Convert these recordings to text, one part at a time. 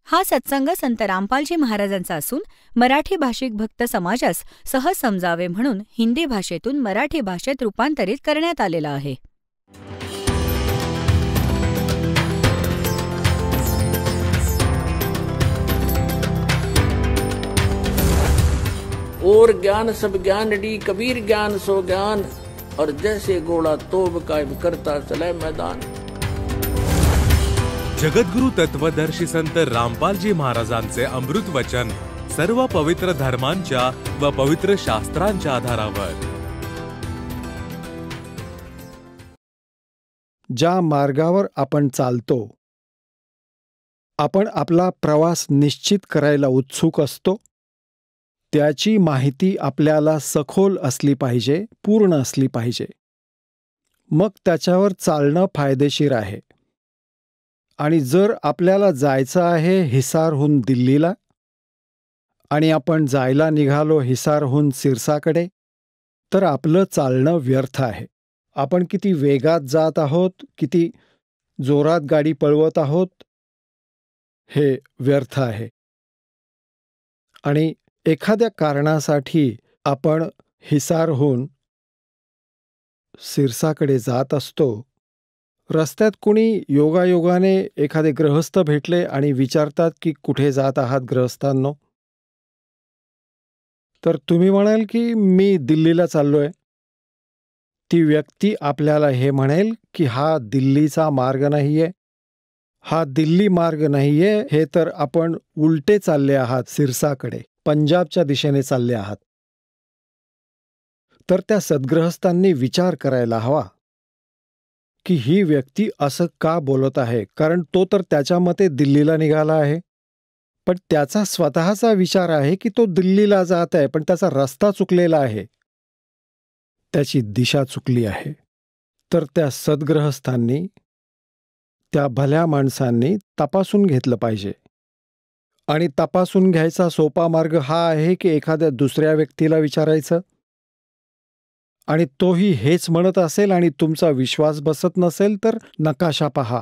हा सत्संग संत रामपालजी महाराजांचा असून मराठी भाषिक भक्त समाजास सहज समजावे म्हणून हिंदी भाषेतून मराठी भाषेत रूपांतरित करण्यात आलेला आहे. और ज्ञान सब ज्ञान डी कबीर ज्ञान सो ज्ञान और जैसे घोड़ा तोब कायम करता चले मैदान. जगद्गुरु तत्वदर्शी संत रामपालजी महाराजांचे अमृत वचन सर्व पवित्र धर्मांच्या व पवित्र शास्त्रांच्या आधारावर. ज्या मार्गावर आपण चालतो, आपण आपला प्रवास निश्चित करायला उत्सुक असतो, त्याची माहिती आपल्याला सखोल असली पाहिजे, पूर्ण असली पाहिजे. मग त्याच्यावर चालणं फायदेशीर आहे. आणि जर आपल्याला जायचं आहे हिसारहून दिल्लीला आणि आपण जायला निघालो हिसारहून सिरसाकडे, तर आपलं चालणं व्यर्थ आहे. आपण किती वेगात जात आहोत, किती जोरात गाडी पळवत आहोत, हे व्यर्थ आहे. आणि एखाद्या कारणासाठी आपण हिसारहून सिरसाकडे जात असतो. रस्त्यात कोणी योगायोगाने एखादे गृहस्थ भेटले आणि विचारतात की कुठे जात आहात गृहस्थांनो? तर तुम्ही म्हणाल की मी दिल्लीला चाललोय. ती व्यक्ती आपल्याला हे म्हणेल की हा दिल्लीचा मार्ग नाहीये, हा दिल्ली मार्ग नाहीये, हे तर आपण उलटे चालले आहात सिरसाकडे, पंजाबच्या दिशेने चालले आहात. तर त्या सद्गृहस्थांनी विचार करायला हवा की ही व्यक्ती असं का बोलत आहे, कारण तो तर त्याच्या मते दिल्लीला निघाला आहे. पण त्याचा स्वतःचा विचार आहे की तो दिल्लीला जात आहे, पण त्याचा रस्ता चुकलेला आहे, त्याची दिशा चुकली आहे. तर त्या सद्गृहस्थांनी, त्या भल्या माणसांनी तपासून घेतलं पाहिजे. आणि तपासून घ्यायचा सोपा मार्ग हा आहे की एखाद्या दुसऱ्या व्यक्तीला विचारायचं आणि तोही हेच म्हणत असेल आणि तुमचा विश्वास बसत नसेल तर नकाशा पहा,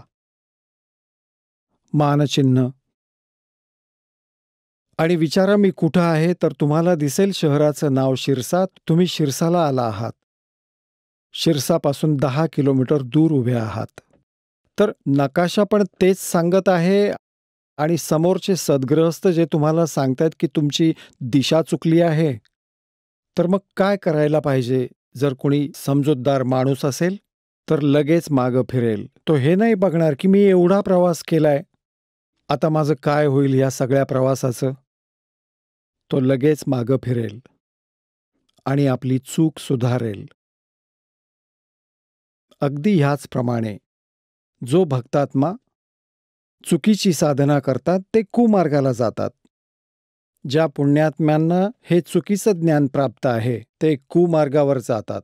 मानचिन्ह, आणि विचारा मी कुठं आहे. तर तुम्हाला दिसेल शहराचं नाव शिरसा. तुम्ही शिरसाला आला आहात. शिरसापासून 10 किलोमीटर दूर उभे आहात. तर नकाशा पण तेच सांगत आहे आणि समोरचे सद्गृहस्थ जे तुम्हाला सांगतायत की तुमची दिशा चुकली आहे. तर मग काय करायला पाहिजे? जर कोणी समजूतदार माणूस असेल तर लगेच मागं फिरेल. तो हे नाही बघणार की मी एवढा प्रवास केलाय, आता माझं काय होईल या सगळ्या प्रवासाचं. तो लगेच मागं फिरेल आणि आपली चूक सुधारेल. अगदी ह्याचप्रमाणे जो भक्तात्मा चुकीची साधना करतात ते कुमार्गाला जातात. ज्या पुण्यात्म्यांना हे चुकीचं ज्ञान प्राप्त आहे ते कुमार्गावर जातात.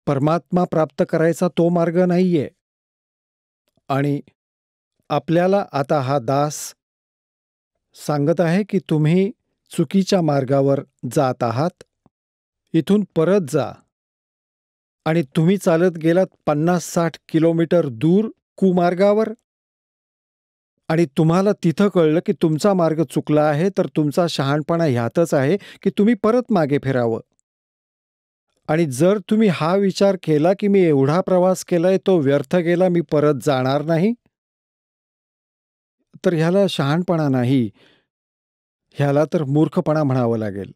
परमात्मा प्राप्त करायचा तो मार्ग नाहीये. आणि आपल्याला आता हा दास सांगत आहे की तुम्ही चुकीच्या मार्गावर जात आहात, इथून परत जा. आणि तुम्ही चालत गेलात 50-60 किलोमीटर दूर कुमार्गावर आणि तुम्हाला तिथं कळलं की तुमचा मार्ग चुकला आहे. तर तुमचा शहाणपणा ह्यातच आहे की तुम्ही परत मागे फिरावं. आणि जर तुम्ही हा विचार केला की मी एवढा प्रवास केलाय तो व्यर्थ गेला, मी परत जाणार नाही, तर ह्याला शहाणपणा नाही, ह्याला तर मूर्खपणा म्हणावं लागेल.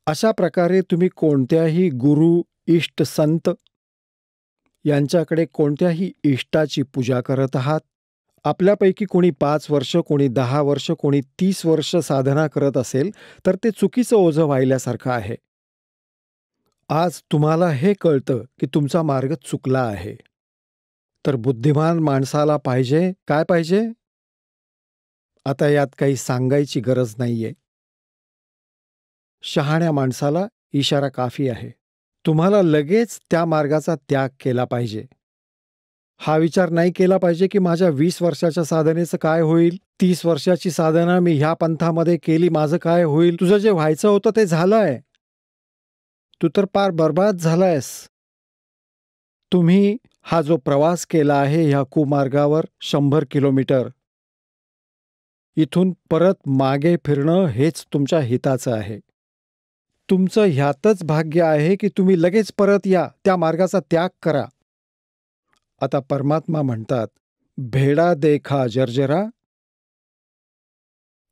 अशा प्रकारे तुम्ही कोणत्याही गुरु, इष्ट, संत यांच्याकडे कोणत्याही इष्टाची पूजा करत आहात. आपल्यापैकी कोणी 5 वर्ष, कोणी 10 वर्ष, कोणी 30 वर्ष साधना करत असेल तर ते चुकीचं ओझं वाहिल्यासारखं आहे. आज तुम्हाला हे कळतं की तुमचा मार्ग चुकला आहे. तर बुद्धिमान माणसाला पाहिजे काय पाहिजे? आता यात काही सांगायची गरज नाहीये. शहाण्या माणसाला इशारा काफी आहे. तुम्हाला लगेच त्या मार्गाचा त्याग केला पाहिजे. हा विचार नाही केला पाहिजे की माझ्या 20 वर्षाच्या साधनेचं काय होईल, 30 वर्षाची साधना मी ह्या पंथामध्ये केली, माझं काय होईल. तुझं जे व्हायचं होतं ते झालंय. तू तर पार बर्बाद झालायस. तुम्ही हा जो प्रवास केला आहे ह्या कुमार्गावर 100 किलोमीटर, इथून परत मागे फिरणं हेच तुमच्या हिताचं आहे. तुमचं ह्यातच भाग्य आहे की तुम्ही लगेच परत या, त्या मार्गाचा त्याग करा. आता परमात्मा म्हणतात, भेडा देखा जर्जरा,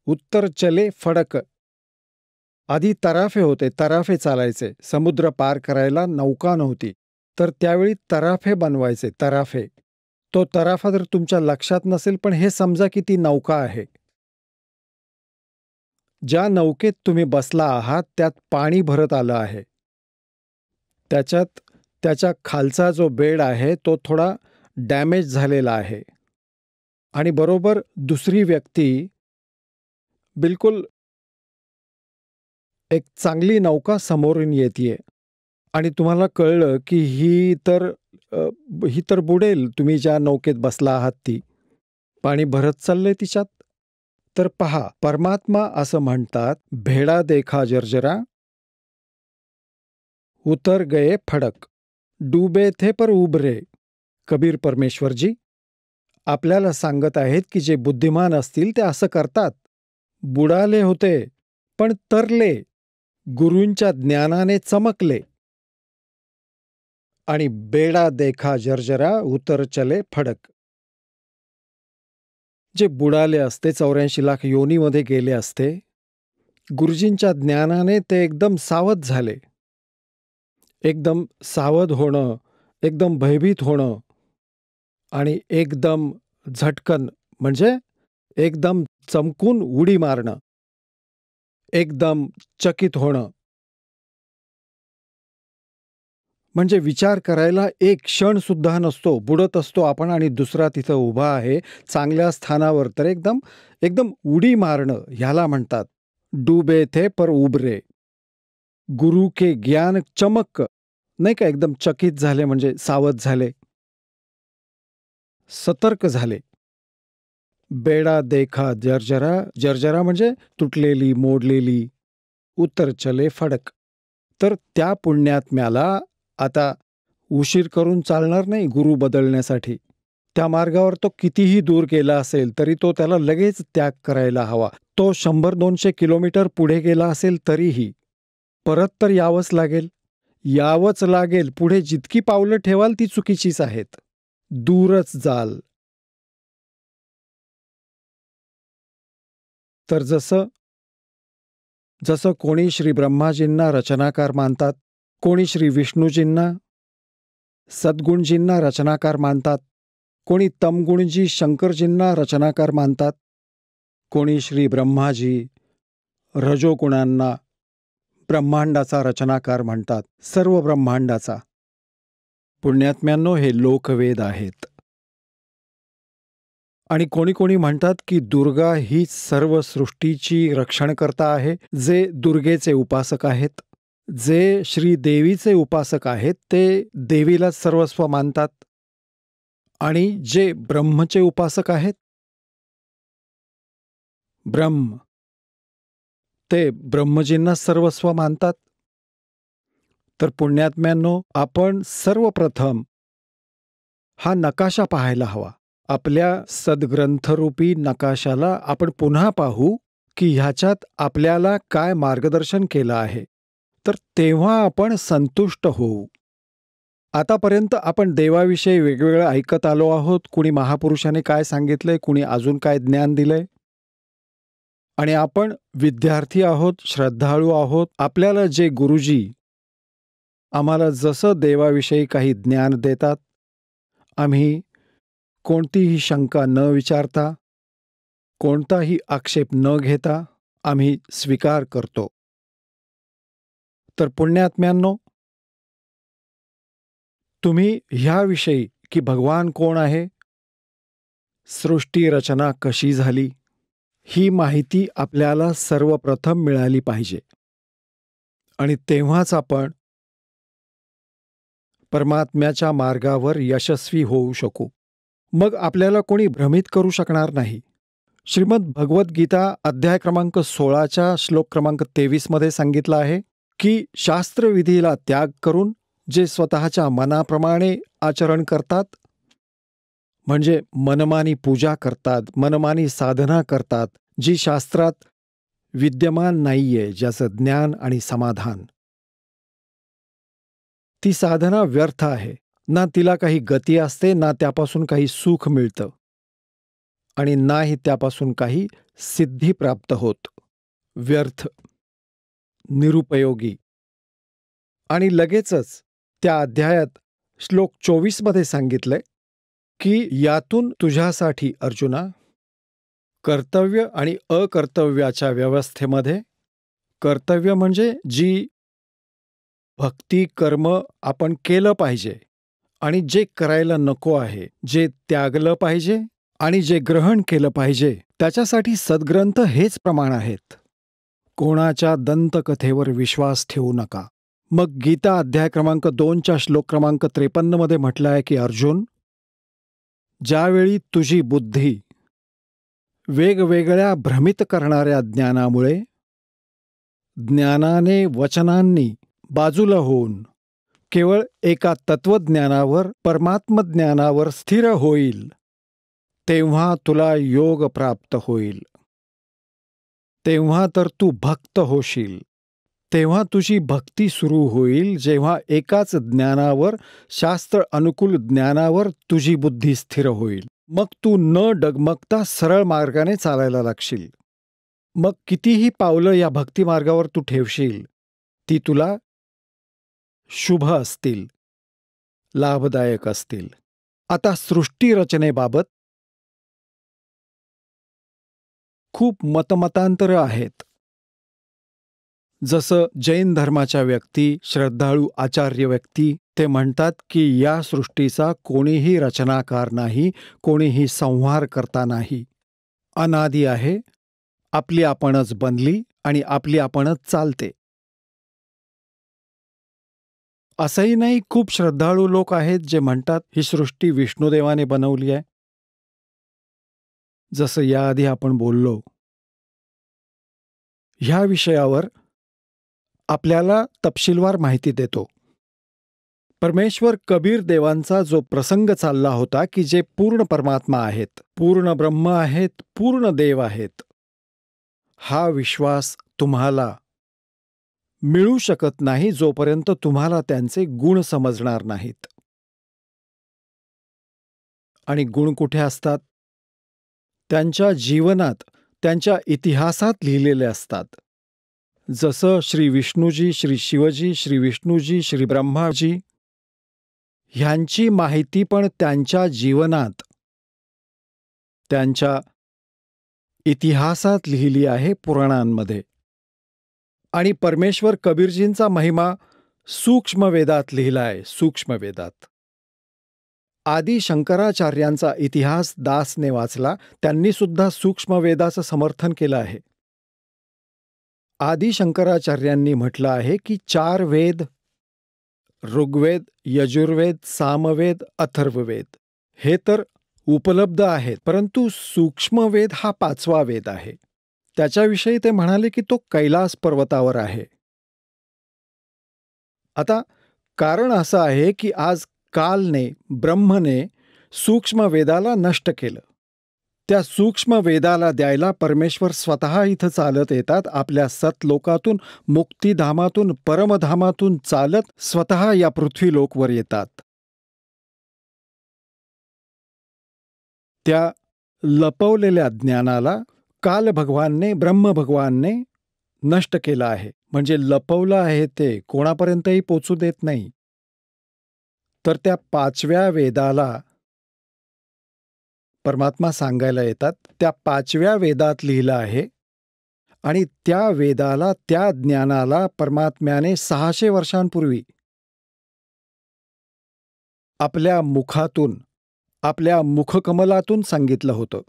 उत्तर चले फडक. आधी तराफे होते, तराफे चालायचे. समुद्र पार करायला नौका नव्हती, तर त्यावेळी तराफे बनवायचे, तराफे. तो तराफा जर तुमच्या लक्षात नसेल, पण हे समजा की ती नौका आहे. ज्या नौकेत तुम्ही बसला आहात त्यात पाणी भरत आलं आहे. त्याच्या खालचा जो बेड आहे तो थोडा डॅमेज झालेला आहे. आणि बरोबर दुसरी व्यक्ती बिलकुल एक चांगली नौका समोरून येतेय आणि तुम्हाला कळलं की ही तर बुडेल. तुम्ही ज्या नौकेत बसला आहात ती पाणी भरत चाललंय तिच्यात. तर पहा, परमात्मा असं म्हणतात, भेडा देखा जर्जरा, उतर गए फडक, डूबे थे पर उभरे. कबीर परमेश्वरजी आपल्याला सांगत आहेत की जे बुद्धिमान असतील ते असं करतात. बुडाले होते पण तरले, गुरूंच्या ज्ञानाने चमकले. आणि बेडा देखा जर्जरा, उतर चले फडक. जे बुडाले असते, 84 लाख योनीमध्ये गेले असते, गुरुजींच्या ज्ञानाने ते एकदम सावध झाले. एकदम सावध होणं, एकदम भयभीत होणं आणि एकदम झटकन म्हणजे एकदम चमकून उडी मारणं, एकदम चकित होणं. म्हणजे विचार करायला एक क्षण सुद्धा नसतो. बुडत असतो आपण आणि दुसरा तिथं उभा आहे चांगल्या स्थानावर, तर एकदम उडी मारणं ह्याला म्हणतात डूबे थे पर उबरे. गुरु के ज्ञान चमक, नाही का, एकदम चकित झाले म्हणजे सावध झाले, सतर्क झाले. बेडा देखा जर्जरा, जर्जरा म्हणजे तुटलेली, मोडलेली. उत्तर चले फडक. तर त्या पुण्यात्म्याला आता उशीर करून चालणार नाही गुरु बदलण्यासाठी. त्या मार्गावर तो कितीही दूर गेला असेल तरी तो त्याला लगेच त्याग करायला हवा. तो 100-200 किलोमीटर पुढे गेला असेल तरीही परत तर यावंच लागेल. पुढे जितकी पावलं ठेवाल ती चुकीचीच आहेत. दूरच जाल. तर जसं कोणी श्री ब्रह्माजींना रचनाकार मानतात, कोणी श्री विष्णूजींना, सद्गुणजींना रचनाकार मानतात, कोणी तमगुणजी शंकरजींना रचनाकार मानतात, कोणी श्री ब्रह्माजी रजोगुणांना ब्रह्मांडाचा रचनाकार म्हणतात, सर्व ब्रह्मांडाचा. पुण्यात्म्यांनो, हे लोकवेद आहेत. आणि कोणी म्हणतात की दुर्गा ही सर्व सृष्टीची रक्षणकर्ता आहे. जे दुर्गेचे उपासक आहेत, जे श्रीदेवीचे उपासक आहेत, ते देवीला सर्वस्व मानतात. आणि जे ब्रह्मचे उपासक आहेत, ब्रह्म, ते ब्रह्मजींना सर्वस्व मानतात. तर पुण्यात्म्यांनो, आपण सर्वप्रथम हा नकाशा पाहायला हवा. आपल्या सद्ग्रंथरूपी नकाशाला आपण पुन्हा पाहू की ह्याच्यात आपल्याला काय मार्गदर्शन केलं आहे. तर तेव्हा आपण संतुष्ट होऊ. आतापर्यंत आपण देवाविषयी वेगवेगळं ऐकत आलो आहोत. कुणी महापुरुषाने काय सांगितलंय, कुणी अजून काय ज्ञान दिलंय. आणि आपण विद्यार्थी आहोत, श्रद्धाळू आहोत. आपल्याला जे गुरुजी आम्हाला जसं देवाविषयी काही ज्ञान देतात, आम्ही कोणतीही शंका न विचारता, कोणताही आक्षेप न घेता आम्ही स्वीकार करतो. तर पुण्यात्म्यांनो, तुम्ही ह्याविषयी की भगवान कोण आहे, सृष्टी रचना कशी झाली, ही माहिती आपल्याला सर्वप्रथम मिळाली पाहिजे. आणि तेव्हाच आपण परमात्म्याच्या मार्गावर यशस्वी होऊ शकू. मग आपल्याला कोणी भ्रमित करू शकणार नाही. श्रीमद भगवद्गीता अध्याय क्रमांक 16 श्लोक क्रमांक 23 मध्ये सांगितलं आहे की शास्त्रविधीला त्याग करून जे स्वतःच्या मनाप्रमाणे आचरण करतात, म्हणजे मनमानी पूजा करतात, मनमानी साधना करतात, जी शास्त्रात विद्यमान नाहीये, ज्याचं ज्ञान आणि समाधान. ती साधना व्यर्थ आहे. ना तिला काही गती असते, ना त्यापासून काही सुख मिळतं, आणि नाही त्यापासून काही सिद्धी प्राप्त होत. व्यर्थ, निरुपयोगी. आणि लगेचच त्या अध्यायात श्लोक 24 मध्ये सांगितलंय की यातून तुझ्यासाठी अर्जुना कर्तव्य आणि अकर्तव्याच्या व्यवस्थेमध्ये, कर्तव्य म्हणजे जी भक्ती कर्म आपण केलं पाहिजे, आणि जे करायला नको आहे, जे त्यागलं पाहिजे आणि जे ग्रहण केलं पाहिजे, त्याच्यासाठी सद्ग्रंथ हेच प्रमाण आहेत. कोणाच्या दंतकथेवर विश्वास ठेवू नका. मग गीता अध्याय क्रमांक 2च्या श्लोक क्रमांक 53 मध्ये म्हटलं आहे की अर्जुन, ज्यावेळी तुझी बुद्धी वेगवेगळ्या भ्रमित करणाऱ्या ज्ञानामुळे, ज्ञानाने वचनांनी बाजूला होऊन केवळ एका तत्वज्ञानावर, परमात्मज्ञानावर स्थिर होईल, तेव्हा तुला योग प्राप्त होईल. तेव्हा तर तू भक्त होशील. तेव्हा तुझी भक्ती सुरू होईल, जेव्हा एकाच ज्ञानावर, शास्त्र अनुकूल ज्ञानावर तुझी बुद्धी स्थिर होईल. मग तू न डगमगता सरळ मार्गाने चालायला लागशील. मग कितीही पावलं या भक्तिमार्गावर तू ठेवशील, ती तुला शुभ असतील, लाभदायक असतील. आता सृष्टी रचनेबाबत खूप मतमतांतरं आहेत. जसं जैन धर्माच्या व्यक्ती, श्रद्धाळू आचार्य व्यक्ती, ते म्हणतात की या सृष्टीचा कोणीही रचनाकार नाही, कोणीही संहार करता नाही, अनादी आहे, आपली आपणच बनली आणि आपली आपणच चालते. असंही नाही, खूप श्रद्धाळू लोक आहेत जे म्हणतात ही सृष्टी विष्णुदेवाने बनवली आहे. जसं याआधी आपण बोललो, ह्या विषयावर आपल्याला तपशीलवार माहिती देतो. परमेश्वर कबीर देवांचा जो प्रसंग चालला होता की जे पूर्ण परमात्मा आहेत, पूर्ण ब्रह्म आहेत, पूर्ण देव आहेत, हा विश्वास तुम्हाला मिळू शकत नाही जोपर्यंत तुम्हाला त्यांचे गुण समजणार नाहीत. आणि गुण कुठे असतात? त्यांच्या जीवनात, त्यांच्या इतिहासात लिहिलेले असतात. जसं श्री विष्णूजी, श्री शिवजी, श्री विष्णूजी, श्री ब्रह्माजी, ह्यांची माहिती पण त्यांच्या जीवनात, त्यांच्या इतिहासात लिहिली आहे, पुराणांमध्ये. आणि परमेश्वर कबीरजींचा महिमा सूक्ष्म वेदात लिहिला आहे, सूक्ष्म वेदात. आदी शंकराचार्यांचा इतिहास दासने वाचला, त्यांनी सुद्धा सूक्ष्म वेदाचं समर्थन केलं आहे. आदी शंकराचार्यांनी म्हटलं आहे की 4 वेद, ऋग्वेद, यजुर्वेद, सामवेद, अथर्ववेद, हे तर उपलब्ध आहेत, परंतु सूक्ष्मवेद हा 5वा वेद आहे. त्याच्याविषयी ते म्हणाले की तो कैलास पर्वतावर आहे. आता कारण असं आहे की आज कालने, ब्रह्मने सूक्ष्म वेदाला नष्ट केलं. त्या सूक्ष्म वेदाला द्यायला परमेश्वर स्वतः इथं चालत येतात. आपल्या सतलोकातून, मुक्तिधामातून, परमधामातून चालत स्वतः या पृथ्वीलोकवर येतात. त्या लपवलेल्या ज्ञानाला काल भगवानने, ब्रह्म भगवानने नष्ट केलं आहे. म्हणजे लपवलं आहे ते कोणापर्यंतही पोचू देत नाही. तर त्या 5व्या वेदाला परमात्मा सांगायला येतात. त्या 5व्या वेदात लिहिलं आहे, आणि त्या वेदाला, त्या ज्ञानाला परमात्म्याने 600 वर्षांपूर्वी आपल्या मुखातून, आपल्या मुखकमलातून सांगितलं होतं.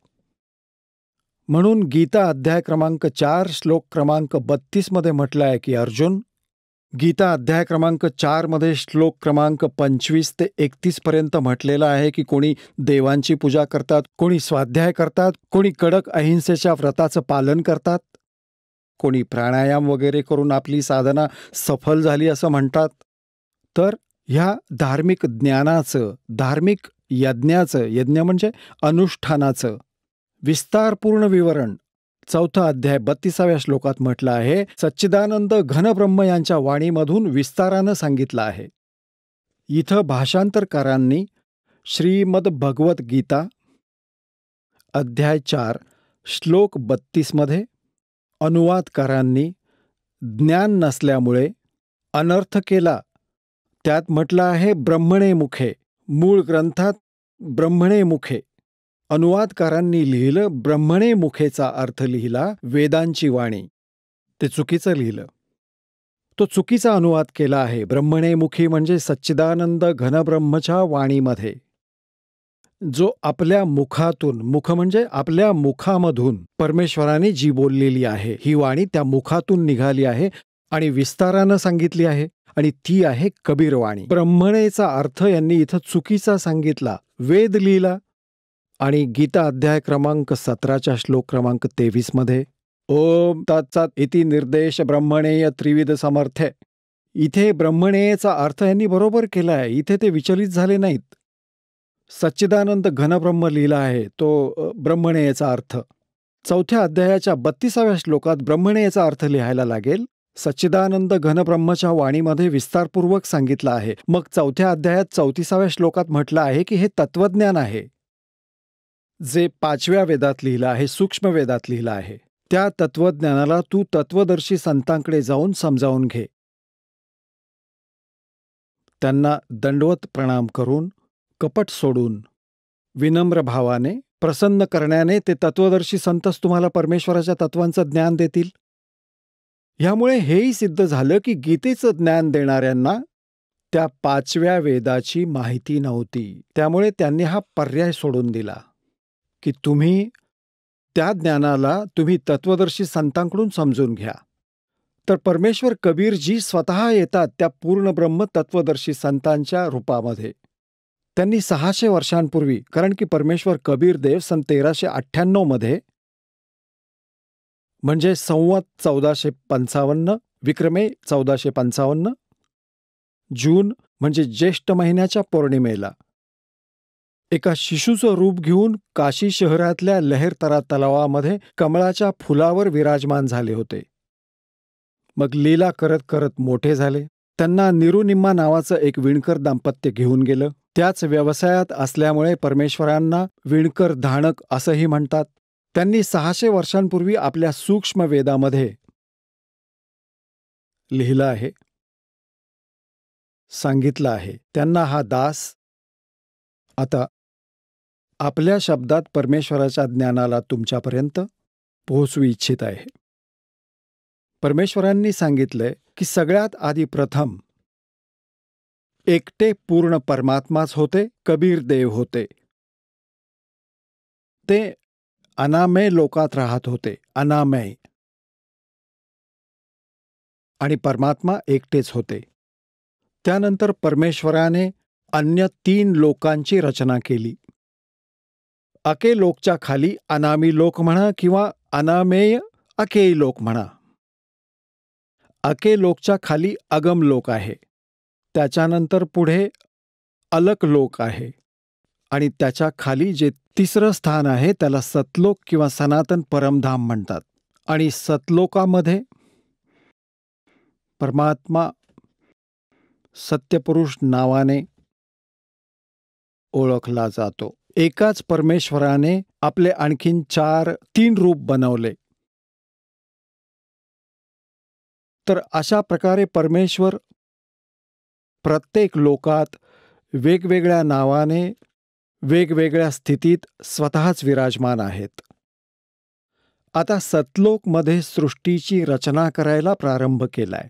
म्हणून गीता अध्याय क्रमांक 4 श्लोक क्रमांक 32 मध्ये म्हटलं आहे की अर्जुन, गीता अध्याय क्रमांक 4 मध्ये श्लोक क्रमांक 25 ते 31 पर्यंत म्हटलेलं आहे की कोणी देवांची पूजा करतात, कोणी स्वाध्याय करतात, कोणी कडक अहिंसेच्या व्रताचं पालन करतात, कोणी प्राणायाम वगैरे करून आपली साधना सफल झाली असं म्हणतात. तर ह्या धार्मिक ज्ञानाचं, धार्मिक यज्ञाचं, यज्ञ म्हणजे अनुष्ठानाचं विस्तारपूर्ण विवरण चौथा अध्याय 32व्या श्लोकात म्हटलं आहे, सच्चिदानंद घनब्रह्म यांच्या वाणीमधून विस्तारानं सांगितलं आहे. इथं भाषांतरकारांनी श्रीमद भगवत गीता अध्याय 4 श्लोक 32 मध्ये, अनुवादकारांनी ज्ञान नसल्यामुळे अनर्थ केला. त्यात म्हटलं आहे ब्रह्मणे मुखे, मूळ ग्रंथात ब्रह्मणे मुखे. अनुवादकारांनी लिहिलं ब्रह्मणे मुखेचा अर्थ लिहिला वेदांची वाणी. ते चुकीचं लिहिलं. तो चुकीचा अनुवाद केला आहे. ब्रह्मणे मुखी म्हणजे सच्चिदानंद घनब्रह्मच्या वाणीमध्ये, जो आपल्या मुखातून, मुख म्हणजे आपल्या मुखामधून परमेश्वराने जी बोललेली आहे, ही वाणी त्या मुखातून निघाली आहे आणि विस्तारानं सांगितली आहे, आणि ती आहे कबीरवाणी. ब्रह्मणेचा अर्थ यांनी इथं चुकीचा सांगितला, वेद लिहिला. आणि गीता अध्याय क्रमांक 17च्या श्लोक क्रमांक 23 मध्ये ओम तत्सत् इति निर्देश ब्रह्मणेय त्रिविध समर्थे. इथे ब्रह्मणेचा अर्थ यांनी बरोबर केला आहे. इथे ते विचलित झाले नाहीत. सच्चिदानंद घनब्रह्म लिहिला आहे, तो ब्रह्मणेचा अर्थ. चौथ्या अध्यायाच्या 32व्या श्लोकात ब्रह्मणेचा अर्थ लिहायला लागेल. सच्चिदानंद घनब्रह्मच्या वाणीमध्ये विस्तारपूर्वक सांगितलं आहे. मग चौथ्या अध्यायात 34व्या श्लोकात म्हटलं आहे की हे तत्वज्ञान आहे, जे 5व्या वेदात लिहिलं आहे, सूक्ष्म वेदात लिहिलं आहे. त्या तत्वज्ञानाला तू तत्वदर्शी संतांकडे जाऊन समजावून घे. त्यांना दंडवत प्रणाम करून, कपट सोडून, विनम्र भावाने, प्रसन्न करण्याने ते तत्वदर्शी संतच तुम्हाला परमेश्वराच्या तत्वांचं ज्ञान देतील. ह्यामुळे हेही सिद्ध झालं की गीतेचं ज्ञान देणाऱ्यांना त्या 5व्या वेदाची माहिती नव्हती. त्यामुळे त्यांनी हा पर्याय सोडून दिला की तुम्ही त्या ज्ञानाला तुम्ही तत्वदर्शी संतांकडून समजून घ्या. तर परमेश्वर कबीरजी स्वतः येतात त्या पूर्ण ब्रह्म तत्वदर्शी संतांच्या रूपामध्ये. त्यांनी 600 वर्षांपूर्वी, कारण की परमेश्वर कबीर देव सन 1398 मध्ये, म्हणजे संवत 1455, विक्रमे 1455, जून म्हणजे ज्येष्ठ महिन्याच्या पौर्णिमेला एका शिशूचं रूप घेऊन काशी शहरातल्या लहेरतरा तलावामध्ये कमळाच्या फुलावर विराजमान झाले होते. मग लीला करत करत मोठे झाले. त्यांना निरुनिम्मा नावाचं एक विणकर दाम्पत्य घेऊन गेलं. त्याच व्यवसायात असल्यामुळे परमेश्वरांना विणकर धाणक असंही म्हणतात. त्यांनी 600 वर्षांपूर्वी आपल्या सूक्ष्म वेदामध्ये लिहिलं आहे, सांगितलं आहे. त्यांना हा दास आता आपल्या शब्दात परमेश्वराच्या ज्ञानाला तुमच्यापर्यंत पोहोचवू इच्छित आहे. परमेश्वरांनी सांगितलंय की सगळ्यात आधी प्रथम एकटे पूर्ण परमात्माच होते, कबीर देव होते. ते अनामय लोकात राहत होते, अनामय, आणि परमात्मा एकटेच होते. त्यानंतर परमेश्वराने अन्य 3 लोकांची रचना केली. अके लोकच्या खाली अनामी लोक म्हणा किंवा अनामेय अकेय लोक म्हणा. अके लोकच्या खाली अगम लोक आहे. त्याच्यानंतर पुढे अलक लोक आहे, आणि त्याच्या खाली जे 3रं स्थान आहे त्याला सतलोक किंवा सनातन परमधाम म्हणतात. आणि सतलोकामध्ये परमात्मा सत्यपुरुष नावाने ओळखला जातो. एकाच परमेश्वराने आपले आणखीन 3 रूप बनवले. तर अशा प्रकारे परमेश्वर प्रत्येक लोकात वेगवेगळ्या नावाने, वेगवेगळ्या स्थितीत स्वतःच विराजमान आहेत. आता सतलोकमध्ये सृष्टीची रचना करायला प्रारंभ केलाय.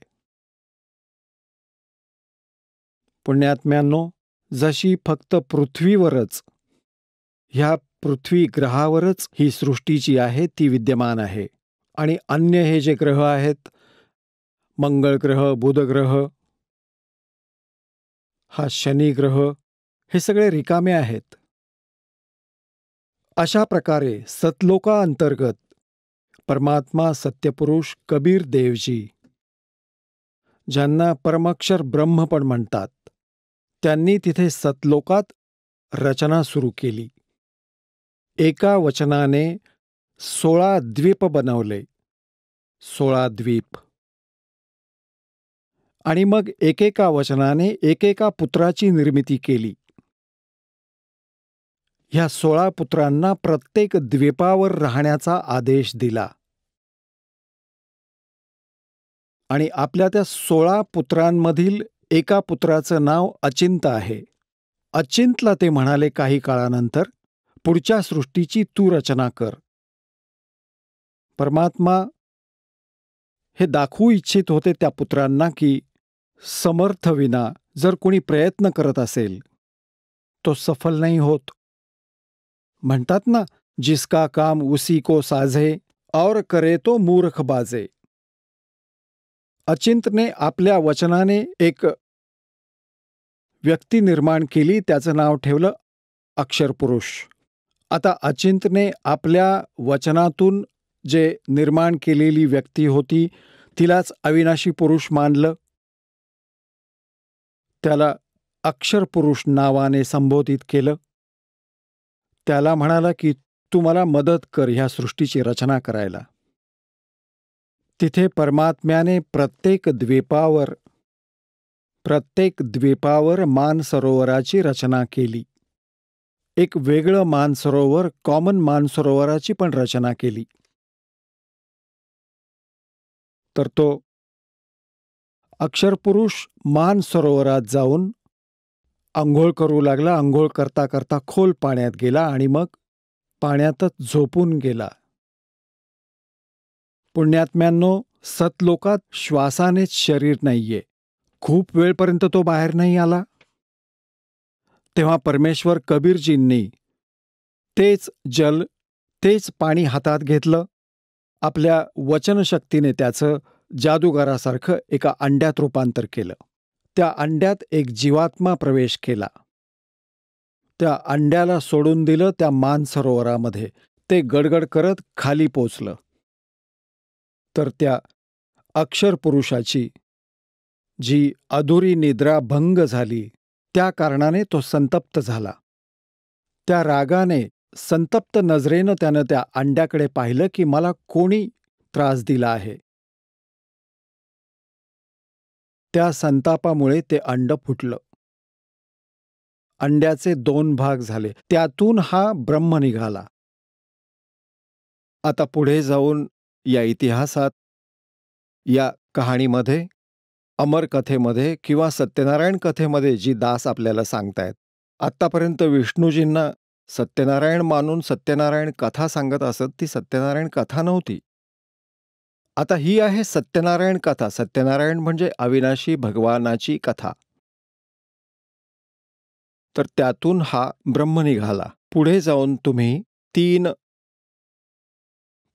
पुण्यात्म्यांनो, जशी फक्त पृथ्वीवरच, ह्या पृथ्वी ग्रहावरच ही सृष्टीची आहे ती विद्यमान आहे, आणि अन्य हे जे ग्रह आहेत, मंगळ ग्रह, बुध ग्रह, हा शनी ग्रह, हे सगळे रिकामे आहेत. अशा प्रकारे सतलोकाअंतर्गत परमात्मा सत्यपुरुष कबीर देवजी, ज्यांना परमाक्षर ब्रह्म पण म्हणतात, त्यांनी तिथे सतलोकात रचना सुरू केली. एका वचनाने 16 द्वीप बनवले, 16 द्वीप. आणि मग एकेका वचनाने एकेका पुत्राची निर्मिती केली. ह्या 16 पुत्रांना प्रत्येक द्वीपावर राहण्याचा आदेश दिला. आणि आपल्या त्या 16 पुत्रांमधील एका पुत्राचं नाव अचिंत आहे. अचिंतला ते म्हणाले काही काळानंतर, पुढच्या सृष्टीची तू रचना कर. परमात्मा हे दाखवू इच्छित होते त्या पुत्रांना की समर्थविना जर कोणी प्रयत्न करत असेल तो सफल नाही होत. म्हणतात ना, जिसका काम उसी को साझे और करे तो मूर्ख बाजे. अचिंतने आपल्या वचनाने एक व्यक्ती निर्माण केली, त्याचं नाव ठेवलं अक्षरपुरुष. आता अचिंतने आपल्या वचनातून जे निर्माण केलेली व्यक्ती होती तिलाच अविनाशी पुरुष मानलं. त्याला अक्षरपुरुष नावाने संबोधित केलं. त्याला म्हणाला की तू मला मदत कर ह्या सृष्टीची रचना करायला. तिथे परमात्म्याने प्रत्येक द्वीपावर मानसरोवराची रचना केली. एक वेगळं मानसरोवर, कॉमन मानसरोवराची पण रचना केली. तर तो अक्षरपुरुष मानसरोवरात जाऊन आंघोळ करू लागला. आंघोळ करता करता खोल पाण्यात गेला आणि मग पाण्यातच झोपून गेला. पुण्यात्म्यांनो, सतलोकात श्वासानेच शरीर नाहीये. खूप वेळपर्यंत तो बाहेर नाही आला. तेव्हा परमेश्वर कबीरजींनी तेच जल, तेच पाणी हातात घेतलं. आपल्या वचनशक्तीने त्याचं जादूगारासारखं एका अंड्यात रूपांतर केलं. त्या अंड्यात एक जीवात्मा प्रवेश केला. त्या अंड्याला सोडून दिलं त्या मानसरोवरामध्ये. ते गडगड करत खाली पोचलं. तर त्या अक्षरपुरुषाची जी अधुरी निद्रा भंग झाली, त्या कारणाने तो संतप्त झाला. त्या रागाने, संतप्त नजरेनं त्यानं त्या अंड्याकडे पाहिलं की मला कोणी त्रास दिला आहे. त्या संतापामुळे ते अंड फुटलं. अंड्याचे 2 भाग झाले. त्यातून हा ब्रह्म निघाला. आता पुढे जाऊन या इतिहासात, या कहाणीमध्ये, अमर कथेमध्ये किंवा सत्यनारायण कथेमध्ये जी दास आपल्याला सांगतायत, आत्तापर्यंत विष्णूजींना सत्यनारायण मानून सत्यनारायण कथा सांगत असत, ती सत्यनारायण कथा नव्हती. आता ही आहे सत्यनारायण कथा. सत्यनारायण म्हणजे अविनाशी भगवानाची कथा. तर त्यातून हा ब्रह्म निघाला. पुढे जाऊन तुम्ही 3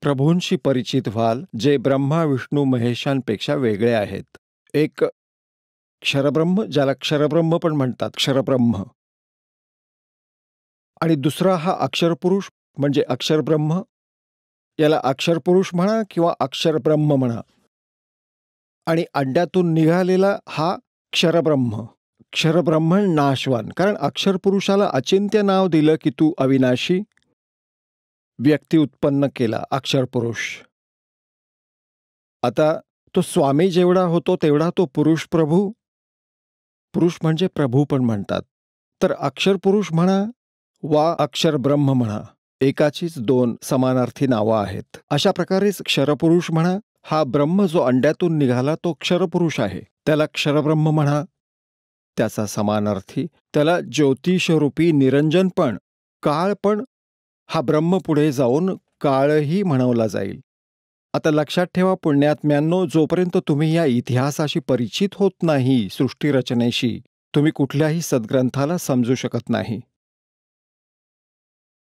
प्रभूंशी परिचित व्हाल, जे ब्रह्मा विष्णू महेशांपेक्षा वेगळे आहेत. एक क्षरब्रह्म, ज्याला क्षरब्रह्म पण म्हणतात, क्षरब्रह्म. आणि दुसरा हा अक्षरपुरुष म्हणजे अक्षरब्रह्म. याला अक्षरपुरुष म्हणा किंवा अक्षरब्रह्म म्हणा. आणि अंड्यातून निघालेला हा क्षरब्रह्म. क्षरब्रह्म नाशवान. कारण अक्षरपुरुषाला अचिंत्य नाव दिलं की तू अविनाशी व्यक्ती उत्पन्न केला, अक्षरपुरुष. आता तो स्वामी जेवढा होतो तेवढा तो पुरुष प्रभू. पुरुष म्हणजे प्रभू पण म्हणतात. तर अक्षरपुरुष म्हणा वा अक्षरब्रह्म म्हणा, एकाचीच 2 समानार्थी नावं आहेत. अशा प्रकारेच क्षरपुरुष म्हणा, हा ब्रह्म जो अंड्यातून निघाला तो क्षरपुरुष आहे. त्याला क्षरब्रह्म म्हणा, त्याचा समानार्थी. त्याला ज्योतिषरूपी निरंजन पण, काळ पण, हा ब्रह्म पुढे जाऊन काळही म्हणवला जाईल. आता लक्षात ठेवा पुण्यात्म्यांनो, जोपर्यंत तुम्ही या इतिहासाशी परिचित होत नाही, सृष्टीरचनेशी, तुम्ही कुठल्याही सद्ग्रंथाला समजू शकत नाही.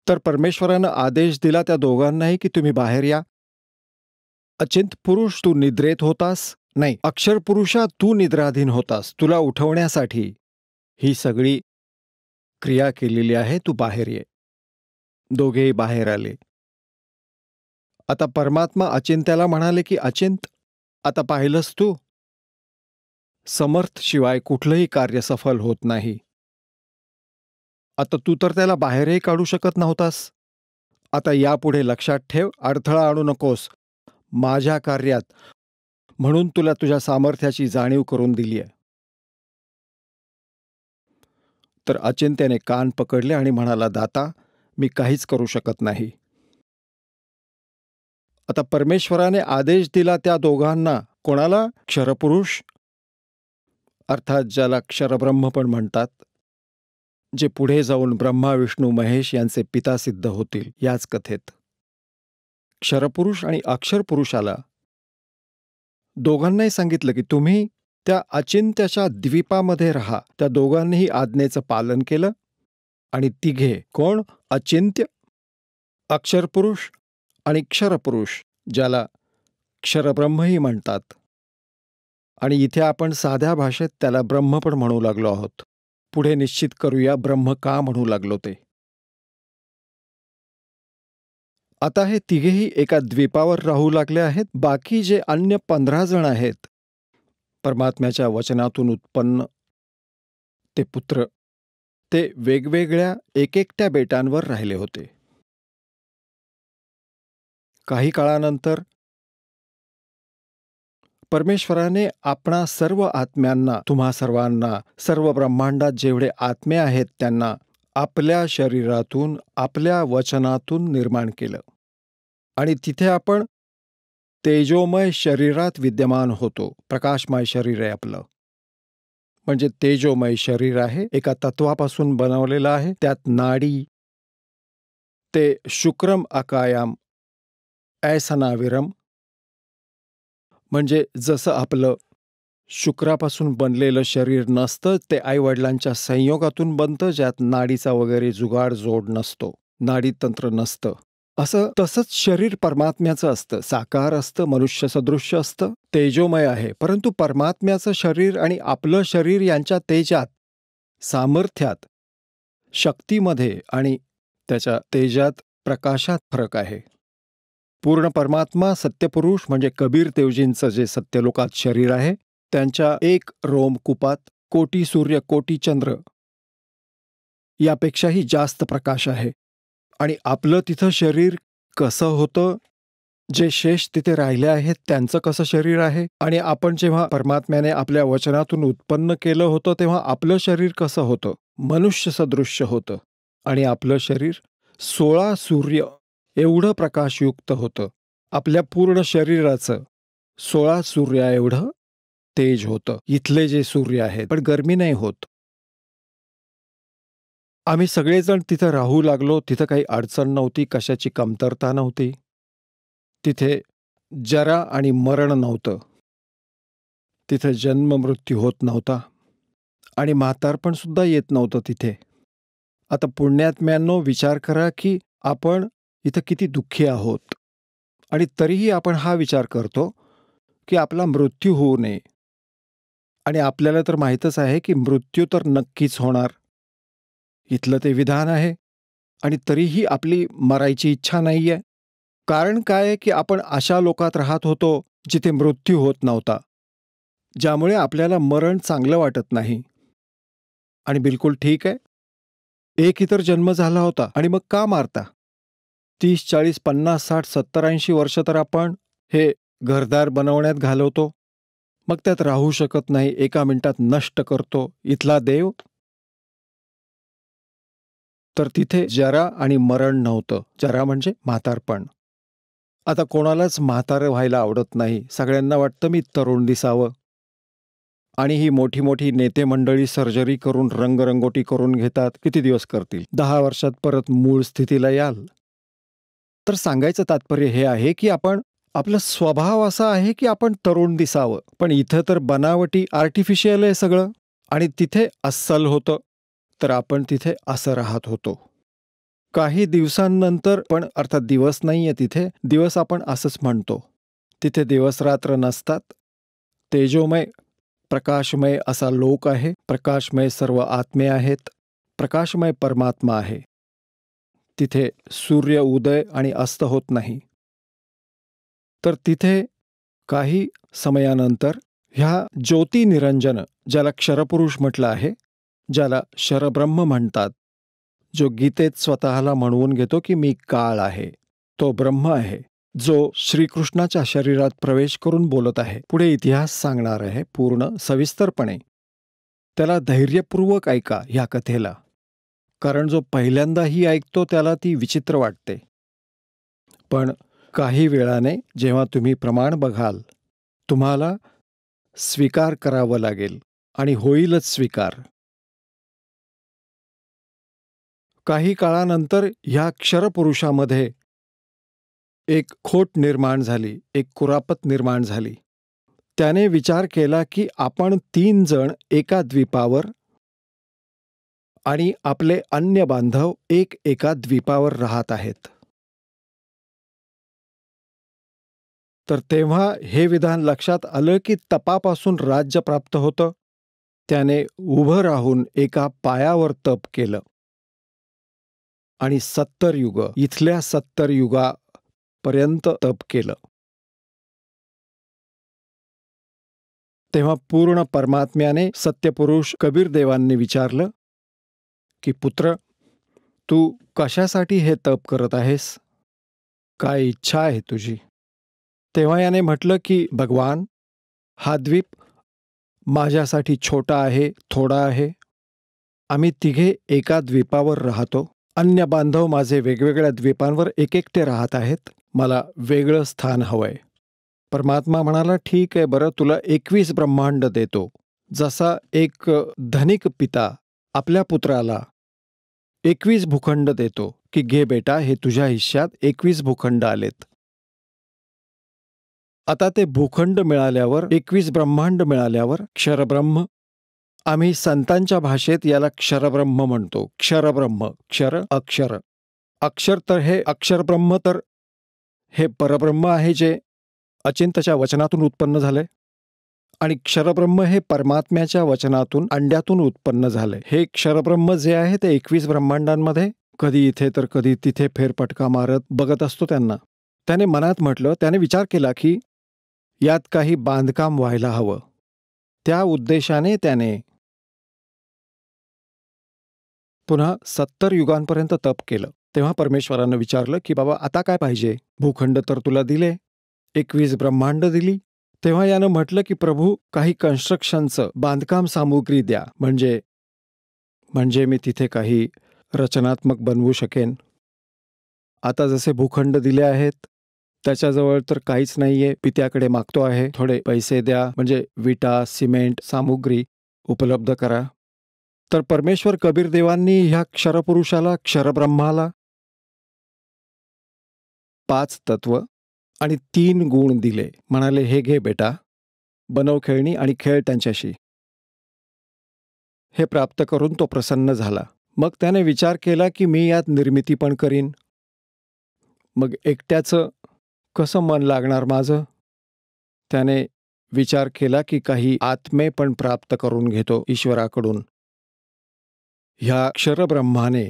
तर परमेश्वरानं आदेश दिला त्या दोघांनाही की तुम्ही बाहेर या. अचिंत पुरुष, तू निद्रेत होतास. नाही, अक्षरपुरुषा, तू निद्राधीन होतास. तुला उठवण्यासाठी ही सगळी क्रिया केलेली आहे. तू बाहेर ये. दोघेही बाहेर आले. आता परमात्मा अचिंत्याला म्हणाले की अचिंत, आता पाहिलंस तू, समर्थ शिवाय कुठलंही कार्य सफल होत नाही. आता तू तर त्याला बाहेरही काढू शकत नव्हतास. आता यापुढे लक्षात ठेव, अडथळा आणू नकोस माझ्या कार्यात, म्हणून तुला तुझ्या सामर्थ्याची जाणीव करून दिली आहे. तर अचिंत्याने कान पकडले आणि म्हणाला, दाता, मी काहीच करू शकत नाही. आता परमेश्वराने आदेश दिला त्या दोघांना. कोणाला? क्षरपुरुष, अर्थात ज्याला क्षरब्रह्म पण म्हणतात, जे पुढे जाऊन ब्रह्मा विष्णू महेश यांचे पिता सिद्ध होतील याच कथेत. क्षरपुरुष आणि अक्षरपुरुषाला दोघांनाही सांगितलं की तुम्ही त्या अचिंत्याच्या द्वीपामध्ये राहा. त्या दोघांनीही आज्ञेचं पालन केलं आणि तिघे, कोण? अचिंत्य, अक्षरपुरुष आणि क्षरपुरुष, ज्याला क्षरब्रह्मही म्हणतात. आणि इथे आपण साध्या भाषेत त्याला ब्रह्म पण म्हणू लागलो आहोत. पुढे निश्चित करूया ब्रह्म का म्हणू लागलो ते. आता हे तिघेही एका द्वीपावर राहू लागले आहेत. बाकी जे अन्य 15 जण आहेत, परमात्म्याच्या वचनातून उत्पन्न ते पुत्र, ते वेगवेगळ्या एकेकट्या बेटांवर राहिले होते. काही काळानंतर परमेश्वराने आपणा सर्व आत्म्यांना, तुम्हा सर्वांना, सर्व ब्रह्मांडात जेवढे आत्मे आहेत त्यांना आपल्या शरीरातून, आपल्या वचनातून निर्माण केलं. आणि तिथे आपण तेजोमय शरीरात विद्यमान होतो. प्रकाशमय शरीर आहे आपलं. म्हणजे तेजोमय शरीर आहे, एका तत्वापासून बनवलेलं आहे. त्यात नाडी, ते शुक्रम अकायाम ऐसनाविरम, म्हणजे जसं आपलं शुक्रापासून बनलेलं शरीर नसतं, ते आईवडिलांच्या संयोगातून बनतं, ज्यात नाडीचा वगैरे जुगाड जोड नसतो, नाडीतंत्र नसतं. असं तसंच शरीर परमात्म्याचं असतं. साकार असतं, मनुष्य सदृश्य असतं, तेजोमय आहे. परंतु परमात्म्याचं शरीर आणि आपलं शरीर यांच्या तेजात, सामर्थ्यात, शक्तीमध्ये आणि त्याच्या तेजात, प्रकाशात फरक आहे. पूर्ण परमात्मा सत्यपुरुष म्हणजे कबीर देवजींचं जे सत्यलोकात शरीर आहे, त्यांच्या एक रोमकुपात कोटी सूर्य कोटी चंद्र यापेक्षाही जास्त प्रकाश आहे. आणि आपलं तिथं शरीर कसं होतं, जे शेष तिथे राहिले आहेत त्यांचं कसं शरीर आहे, आणि आपण जेव्हा परमात्म्याने आपल्या वचनातून उत्पन्न केलं होतं तेव्हा आपलं शरीर कसं होतं, मनुष्य सदृश्य होतं. आणि आपलं शरीर 16 सूर्य एवढं प्रकाशयुक्त होतं. आपल्या पूर्ण शरीराचं 16 सूर्या एवढं तेज होतं. इथले जे सूर्य आहेत, पण गरमी नाही होत. आम्ही सगळेजण तिथं राहू लागलो. तिथं काही अडचण नव्हती, कशाची कमतरता नव्हती. तिथे जरा आणि मरण नव्हतं. तिथे जन्म मृत्यू होत नव्हता आणि म्हातारपण सुद्धा येत नव्हतं तिथे. आता पुण्यात्म्यांनो, विचार करा की आपण इथं किती दुःखी आहोत आणि तरीही आपण हा विचार करतो की आपला मृत्यू होऊ नये. आणि आपल्याला तर माहीतच आहे की मृत्यू तर नक्कीच होणार, इथलं ते विधान आहे. आणि तरीही आपली मरायची इच्छा नाही आहे. कारण काय आहे की आपण अशा लोकात राहत होतो जिथे मृत्यू होत नव्हता, ज्यामुळे आपल्याला मरण चांगलं वाटत नाही. आणि बिलकुल ठीक आहे, एक इतर जन्म झाला होता आणि मग का मारता? 30, 40, 50, 60, 70, 80 वर्ष तर आपण हे घरदार बनवण्यात घालवतो, मग त्यात राहू शकत नाही, एका मिनिटात नष्ट करतो. इथला देव तर तिथे जरा आणि मरण नव्हतं. जरा म्हणजे म्हातारपण. आता कोणालाच म्हातारं व्हायला आवडत नाही. सगळ्यांना वाटतं मी तरुण दिसावं. आणि ही मोठी मोठी नेते मंडळी सर्जरी करून रंगरंगोटी करून घेतात. किती दिवस करतील? 10 वर्षात परत मूळ स्थितीला याल. तर सांगायचं तात्पर्य हे आहे की आपला स्वभाव असा आहे की आपण तरुण दिसावं. पण इथं तर बनावटी, आर्टिफिशियल आहे सगळं. आणि तिथे अस्सल होतं, तर आपण तिथे असं राहत होतो. काही दिवसांनंतर, पण अर्थात दिवस नाहीये तिथे, दिवस आपण असंच म्हणतो. तिथे दिवस रात्र नसतात. तेजोमय, प्रकाशमय असा लोक आहे. प्रकाशमय सर्व आत्मे आहेत. प्रकाशमय परमात्मा आहे. तिथे सूर्य उदय आणि अस्त होत नाही. तर तिथे काही समयानंतर ह्या ज्योतिनिरंजन, ज्याला क्षरपुरुष म्हटलं आहे, ज्याला शरब्रह्म म्हणतात, जो गीतेत स्वतःला म्हणवून घेतो की मी काळ आहे, तो ब्रह्म आहे, जो श्रीकृष्णाच्या शरीरात प्रवेश करून बोलत आहे. पुढे इतिहास सांगणार आहे पूर्ण सविस्तरपणे. त्याला धैर्यपूर्वक ऐका ह्या कथेला, कारण जो पहिल्यांदा ही ऐकतो त्याला ती विचित्र वाटते. पण काही वेळाने जेव्हा तुम्ही प्रमाण बघाल, तुम्हाला स्वीकार करावं लागेल आणि होईलच स्वीकार. काही काळानंतर ह्या क्षरपुरुषामध्ये एक खोट निर्माण झाली, एक कुरापत निर्माण झाली. त्याने विचार केला की आपण 3 जण एका द्वीपावर आणि आपले अन्य बांधव एका द्वीपावर राहत आहेत. तर तेव्हा हे विधान लक्षात आलं की तपापासून राज्य प्राप्त होतं. त्याने उभं राहून एका पायावर तप केलं आणि 70 युग, इथल्या 70 युगापर्यंत तप केलं. तेव्हा पूर्ण परमात्म्याने सत्यपुरुष कबीर देवांनी विचारलं की पुत्र, तू कशासाठी हे तप करत आहेस? काय इच्छा आहे तुझी? तेव्हा याने म्हटलं की भगवान, हा द्वीप माझ्यासाठी छोटा आहे, थोडा आहे. आम्ही तिघे एका द्वीपावर राहतो. अन्य बांधव माझे वेगवेगळ्या द्वीपांवर एकटे राहत आहेत. मला वेगळं स्थान हवंय. परमात्मा म्हणाला, ठीक आहे, बरं, तुला 21 ब्रह्मांड देतो. जसा एक धनिक पिता आपल्या पुत्राला 21 भूखंड देतो की घे बेटा, हे तुझ्या हिश्श्यात 21 भूखंड आलेत. आता ते भूखंड मिळाल्यावर, 21 ब्रह्मांड मिळाल्यावर क्षरब्रह्म, आम्ही संतांच्या भाषेत याला क्षरब्रह्म म्हणतो. क्षरब्रह्म, क्षर अक्षर, अक्षर तर हे अक्षरब्रह्म, तर हे परब्रह्म आहे जे अचिंतच्या वचनातून उत्पन्न झाले. आणि क्षरब्रह्म हे परमात्म्याच्या वचनातून, अंड्यातून उत्पन्न झाले. हे क्षरब्रह्म जे आहे ते 21 ब्रह्मांडांमध्ये कधी इथे तर कधी तिथे फेरफटका मारत बघत असतो त्यांना. त्याने मनात म्हटलं, त्याने विचार केला की यात काही बांधकाम व्हायला हवं. त्या उद्देशाने त्याने पुन्हा 70 युगांपर्यंत तप केलं. तेव्हा परमेश्वरानं विचारलं की बाबा, आता काय पाहिजे? भूखंड तर तुला दिले, 21 ब्रह्मांड दिली. तेव्हा यानं म्हटलं की प्रभू, काही कन्स्ट्रक्शनचं बांधकाम सामुग्री द्या, म्हणजे मी तिथे काही रचनात्मक बनवू शकेन. आता जसे भूखंड दिले आहेत त्याच्याजवळ तर काहीच नाहीये, पित्याकडे मागतो आहे, थोडे पैसे द्या, म्हणजे विटा, सिमेंट, सामुग्री उपलब्ध करा. तर परमेश्वर कबीर देवांनी ह्या क्षरपुरुषाला, क्षरब्रह्माला 5 तत्व आणि 3 गुण दिले. म्हणाले, हे घे बेटा, बनव खेळणी आणि खेळ त्यांच्याशी. हे प्राप्त करून तो प्रसन्न झाला. मग त्याने विचार केला की मी यात निर्मिती पण करीन. मग एकट्याचं कसं मन लागणार माझं? त्याने विचार केला की काही आत्मे पण प्राप्त करून घेतो ईश्वराकडून. ह्या क्षरब्रह्माने,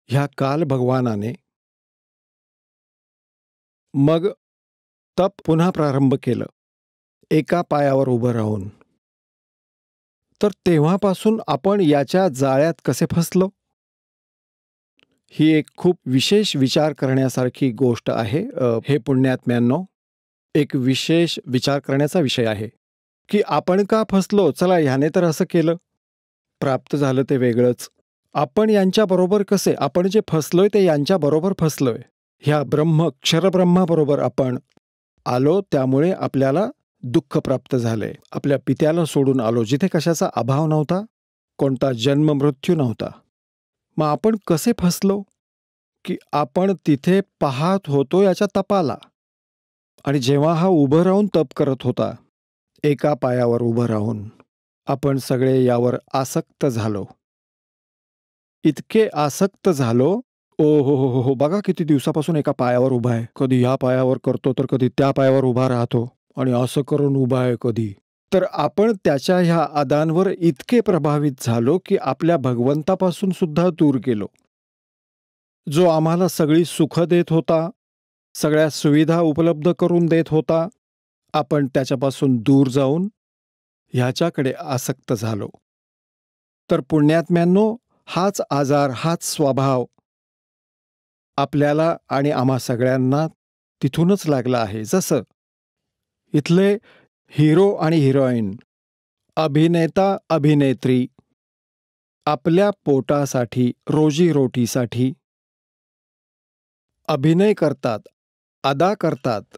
ह्या काल भगवानाने मग तप पुन्हा प्रारंभ केलं, एका पायावर उभं राहून. तर तेव्हापासून आपण याच्या जाळ्यात कसे फसलो? ही एक खूप विशेष विचार करण्यासारखी गोष्ट आहे. हे पुण्यात्म्यांनो, एक विशेष विचार करण्याचा विषय आहे की आपण का फसलो. चला, ह्याने तर असं केलं, प्राप्त झालं ते वेगळंच. आपण यांच्याबरोबर कसे, आपण जे फसलोय ते यांच्याबरोबर फसलोय. ह्या क्षरब्रह्माबरोबर आपण आलो, त्यामुळे आपल्याला दुःख प्राप्त झाले. आपल्या पित्याला सोडून आलो, जिथे कशाचा अभाव नव्हता, कोणता जन्म मृत्यू नव्हता. मग आपण कसे फसलो की आपण तिथे पाहत होतो याच्या तपाला. आणि जेव्हा हा उभं राहून तप करत होता, एका पायावर उभं राहून, आपण सगळे यावर आसक्त झालो. इतके आसक्त झालो, ओ हो हो हो हो, बघा किती दिवसापासून एका पायावर उभा आहे, कधी ह्या पायावर करतो तर कधी त्या पायावर उभा राहतो, आणि असं करून उभा आहे कधी. तर आपण त्याच्या ह्या अदांवर इतके प्रभावित झालो की आपल्या भगवंतापासून सुद्धा दूर गेलो. जो आम्हाला सगळी सुख देत होता, सगळ्या सुविधा उपलब्ध करून देत होता, आपण त्याच्यापासून दूर जाऊन ह्याच्याकडे आसक्त झालो. तर पुण्यात्म्यांनो, हाच आजार, हाच स्वभाव आपल्याला आणि आम्हा सगळ्यांना तिथूनच लागला आहे. जसं इथले हिरो आणि हिरोईन, अभिनेता अभिनेत्री आपल्या पोटासाठी, रोजीरोटीसाठी अभिनय करतात, अदा करतात,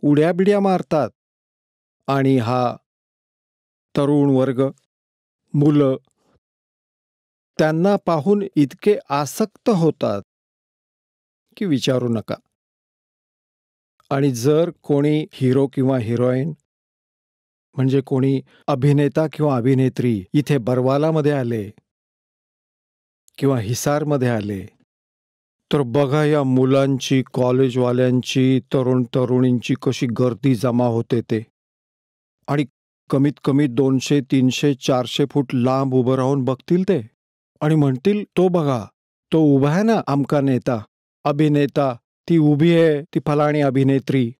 उड्याबिड्या मारतात, आणि हा तरुण वर्ग, मुलं त्यांना पाहून इतके आसक्त होतात की विचारू नका. आणि जर कोणी हिरो किंवा हिरोईन म्हणजे कोणी अभिनेता किंवा अभिनेत्री इथे बरवालामध्ये आले किंवा हिसारमध्ये आले, तर बघा या मुलांची, कॉलेजवाल्यांची, तरुण तरुणींची कशी गर्दी जमा होते ते. आणि कमीत कमी 200, 300, 400 फूट लांब उभं राहून बघतील ते आणि म्हणतील, तो बघा, तो उभा आहे ना आमका नेता, अभिनेता, ती उभी आहे, ती फलाणी अभिनेत्री.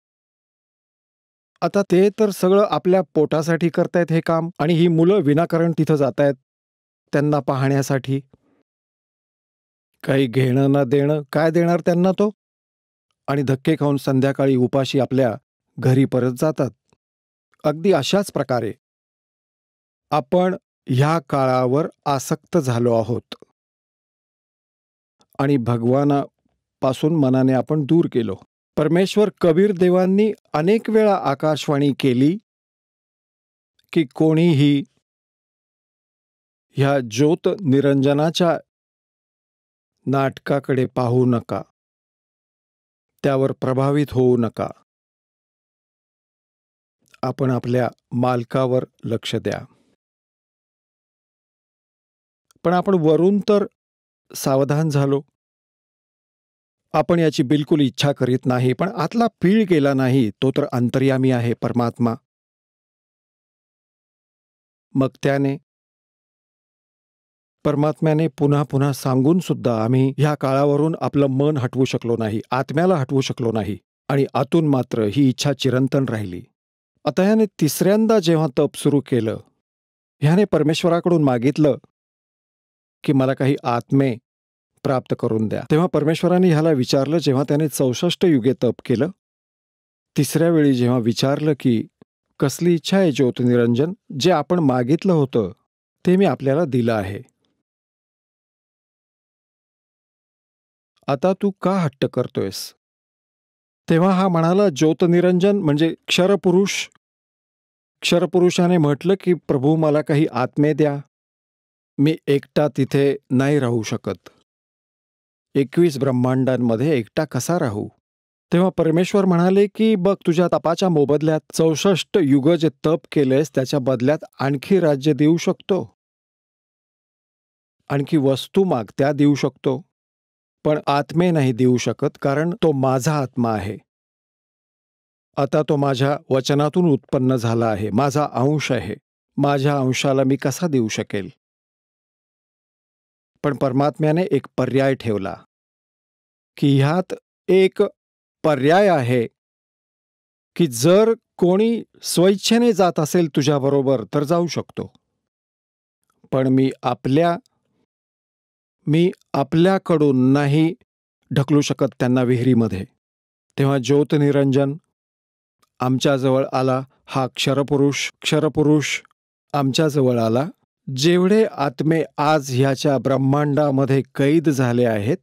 आता ते तर सगळं आपल्या पोटासाठी करतायत हे काम, आणि ही मुलं विनाकारण तिथं जातायत त्यांना पाहण्यासाठी. काही घेणं ना देणं, काय देणार त्यांना तो? आणि धक्के खाऊन संध्याकाळी उपाशी आपल्या घरी परत जातात. अगदी अशाच प्रकारे आपण ह्या काळावर आसक्त झालो आहोत आणि भगवानापासून मनाने आपण दूर गेलो. परमेश्वर कबीर देवांनी अनेक वेळा आकाशवाणी केली की कोणीही ह्या ज्योत निरंजनाच्या नाटकाकडे पाहू नका, त्यावर प्रभावित होऊ नका. आपण आपल्या मालकावर लक्ष द्या. पण आपण वरून तर सावधान झालो, आपण याची बिलकुल इच्छा करीत नाही, पण आतला पीळ गेला नाही. तो तर अंतर्यामी आहे, परमात्मा. मग त्याने परमात्म्याने पुन्हा पुन्हा सांगून सुद्धा आम्ही ह्या काळावरून आपलं मन हटवू शकलो नाही, आत्म्याला हटवू शकलो नाही, आणि आतून मात्र ही इच्छा चिरंतन राहिली. आता ह्याने तिसऱ्यांदा जेव्हा तप सुरू केलं, ह्याने परमेश्वराकडून मागितलं की मला काही आत्मे प्राप्त करून द्या. तेव्हा परमेश्वराने ह्याला विचारलं, जेव्हा त्याने 64 युगे तप केलं, तिसऱ्या वेळी जेव्हा विचारलं की कसली इच्छा आहे ज्योतिनिरंजन, जे आपण मागितलं होतं ते मी आपल्याला दिलं आहे, आता तू का हट्ट करतोयस? तेव्हा हा म्हणाला, ज्योतनिरंजन म्हणजे क्षरपुरुष. क्षरपुरुषाने म्हटलं की प्रभू मला काही आत्मे द्या, मी एकटा तिथे नाही राहू शकत, 21 ब्रह्मांडांमध्ये एकटा कसा राहू? तेव्हा परमेश्वर म्हणाले की बघ, तुझ्या तपाच्या मोबदल्यात 64 युग जे तप केलेस त्याच्या बदल्यात आणखी राज्य देऊ शकतो, आणखी वस्तू माग त्या देऊ शकतो, पण आत्मे नाही देऊ शकत, कारण तो माझा आत्मा आहे. आता तो माझ्या वचनातून उत्पन्न झाला आहे, माझा अंश आहे, माझ्या अंशाला मी कसा देऊ शकेल? पण परमात्म्याने एक पर्याय ठेवला की ह्यात एक पर्याय आहे की जर कोणी स्वइच्छेने जात असेल तुझ्याबरोबर तर जाऊ शकतो, पण मी आपल्याकडून नाही ढकलू शकत त्यांना विहिरीमध्ये. तेव्हा ज्योतनिरंजन आमच्याजवळ आला, हा क्षरपुरुष आमच्याजवळ आला. जेवढे आत्मे आज ह्याच्या ब्रह्मांडामध्ये कैद झाले आहेत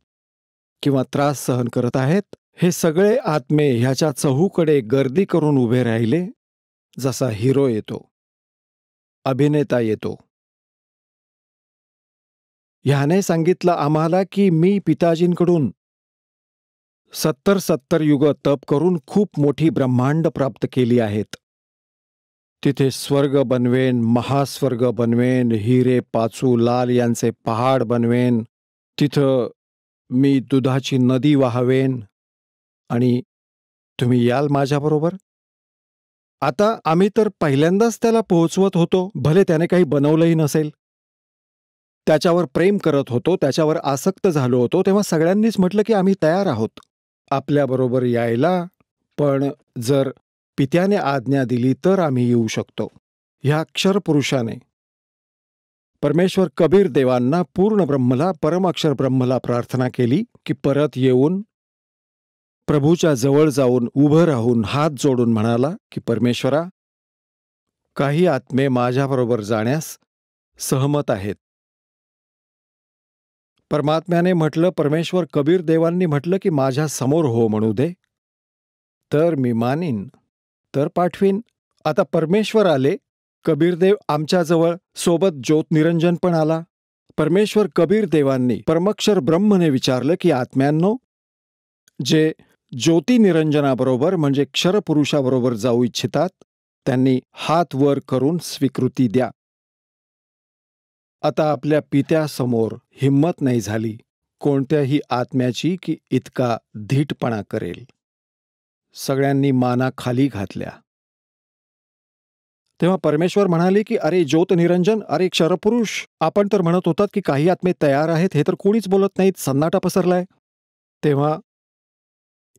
किंवा त्रास सहन करत आहेत, हे सगळे आत्मे ह्याच्या चहूकडे गर्दी करून उभे राहिले, जसा हिरो येतो, अभिनेता येतो. ह्याने सांगितलं आम्हाला की मी पिताजींकडून 70 युग तप करून खूप मोठी ब्रह्मांड प्राप्त केली आहेत. तिथे स्वर्ग बनवेन, महास्वर्ग बनवेन, हिरे पाचू लाल यांचे पहाड बनवेन, तिथं मी दुधाची नदी वाहवेन, आणि तुम्ही याल माझ्याबरोबर. आता आम्ही तर पहिल्यांदाच त्याला पोहोचवत होतो, भले त्याने काही बनवलंही नसेल, त्याच्यावर प्रेम करत होतो, त्याच्यावर आसक्त झालो होतो. तेव्हा सगळ्यांनीच म्हटलं की आम्ही तयार आहोत आपल्याबरोबर यायला, पण जर पित्याने आज्ञा दिली तर आम्ही येऊ शकतो. ह्या क्षरपुरुषाने परमेश्वर कबीर देवांना पूर्ण ब्रह्मला, परम अक्षर ब्रह्मला प्रार्थना केली की परत येऊन प्रभूच्या जवळ जाऊन उभं राहून हात जोडून म्हणाला की परमेश्वरा, काही आत्मे माझ्याबरोबर जाण्यास सहमत आहेत. परमात्म्याने म्हटलं, परमेश्वर कबीर देवांनी म्हटलं की माझ्या समोर हो म्हणू दे, तर मी मानीन, तर पाठवीन. आता परमेश्वर आले, कबीरदेव आमच्याजवळ, सोबत ज्योत निरंजन पण आला. परमेश्वर कबीर देवांनी परमक्षर ब्रह्मने विचारलं की आत्म्यांनो, जे ज्योती निरंजनाबरोबर म्हणजे क्षरपुरुषाबरोबर जाऊ इच्छितात त्यांनी हात वर करून स्वीकृती द्या. आता आपल्या पित्यासमोर हिंमत नाही झाली कोणत्याही आत्म्याची की इतका धीटपणा करेल. सगळ्यांनी माना खाली घातल्या. तेव्हा परमेश्वर म्हणाले की अरे ज्योत निरंजन, अरे क्षरपुरुष, आपण तर म्हणत होतात की काही आत्मे तयार आहेत, हे तर कोणीच बोलत नाहीत, सन्नाटा पसरलाय. तेव्हा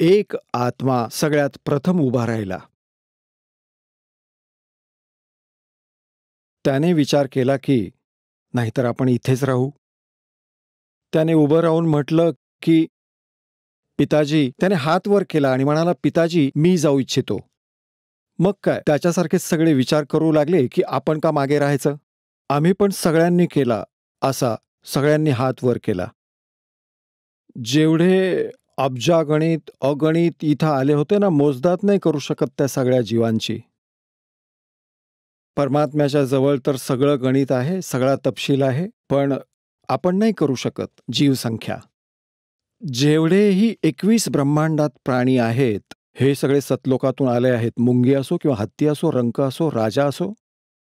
एक आत्मा सगळ्यात प्रथम उभा राहिला. त्याने विचार केला की नाहीतर आपण इथेच राहू. त्याने उभं राहून म्हटलं की पिताजी, त्याने हात वर केला आणि म्हणाला पिताजी, मी जाऊ इच्छितो. मग काय, त्याच्यासारखेच सगळे विचार करू लागले की आपण का मागे राहायचं. आम्ही पण सगळ्यांनी केला असा, सगळ्यांनी हात वर केला. जेवढे अब्जागणित अगणित इथं आले होते ना, मोजदाद नाही करू शकत त्या सगळ्या जीवांची. परमात्म्याच्या जवळ तर सगळं गणित आहे, सगळा तपशील आहे, पण आपण नाही करू शकत जीवसंख्या. जेवढेही 21 ब्रह्मांडात प्राणी आहेत, हे सगळे सतलोकातून आले आहेत. मुंगी असो किंवा हत्ती असो, रंक असो, राजा असो,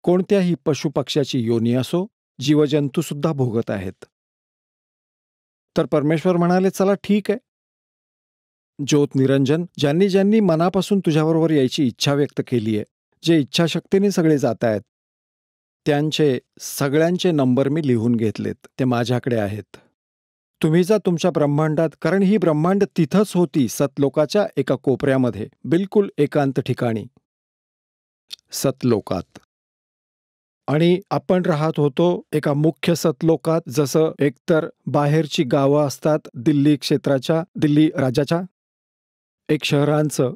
कोणत्याही पशुपक्ष्याची योनी असो, जीवजंतू सुद्धा भोगत आहेत. तर परमेश्वर म्हणाले चला ठीक आहे, ज्योत निरंजन, ज्यांनी ज्यांनी मनापासून तुझ्याबरोबर यायची इच्छा व्यक्त केली आहे, जे इच्छाशक्तीने सगळे जात आहेत, त्यांचे सगळ्यांचे नंबर मी लिहून घेतलेत, ते माझ्याकडे आहेत. तुम्ही जा तुमच्या ब्रह्मांडात, कारण ही ब्रह्मांड तिथंच होती, सतलोकाच्या एका कोपऱ्यामध्ये, बिलकुल एकांत ठिकाणी, सतलोकात. आणि आपण राहत होतो एका मुख्य सतलोकात. जसं एकतर बाहेरची गावं असतात दिल्ली क्षेत्राच्या, दिल्ली राज्याच्या, एक शहरांचं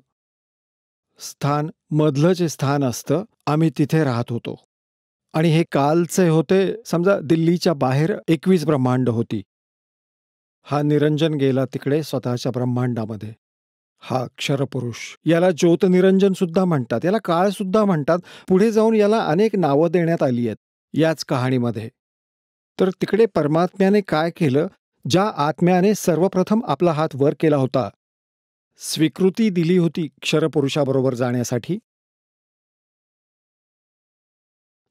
स्थान, मधलं जे स्थान असतं, आम्ही तिथे राहत होतो. आणि हे कालचे होते, समजा दिल्लीच्या बाहेर 21 ब्रह्मांड होती. हा निरंजन गेला तिकडे स्वतःच्या ब्रह्मांडामध्ये, हा क्षरपुरुष. याला ज्योत निरंजन सुद्धा म्हणतात, याला काळ सुद्धा म्हणतात. पुढे जाऊन याला अनेक नावं देण्यात आली आहेत याच कहाणीमध्ये. तर तिकडे परमात्म्याने काय केलं, ज्या आत्म्याने सर्वप्रथम आपला हात वर केला होता, स्वीकृती दिली होती क्षरपुरुषाबरोबर जाण्यासाठी,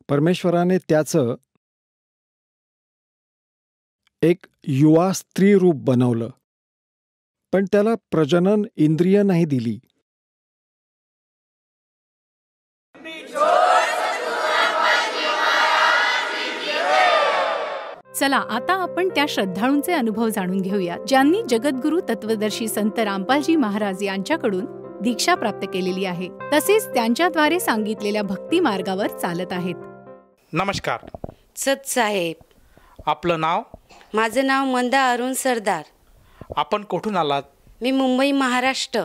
परमेश्वराने त्याचं एक युवा स्त्री रूप बनवलं, पण त्याला प्रजनन इंद्रिय नाही दिली. चला आता आपण त्या श्रद्धाळूंचे अनुभव जाणून घेऊया ज्यांनी जगद्गुरु तत्वदर्शी संत रामपालजी महाराज यांच्याकडून दीक्षा प्राप्त केलेली आहे, तसेच त्यांच्याद्वारे सांगितलेल्या भक्ती मार्गावर चालत आहेत. नमस्कार सत साहेब. आपलं नाव? माझं नाव मंदा अरुण सरदार. आपण कुठून आलात? मी मुंबई महाराष्ट्र.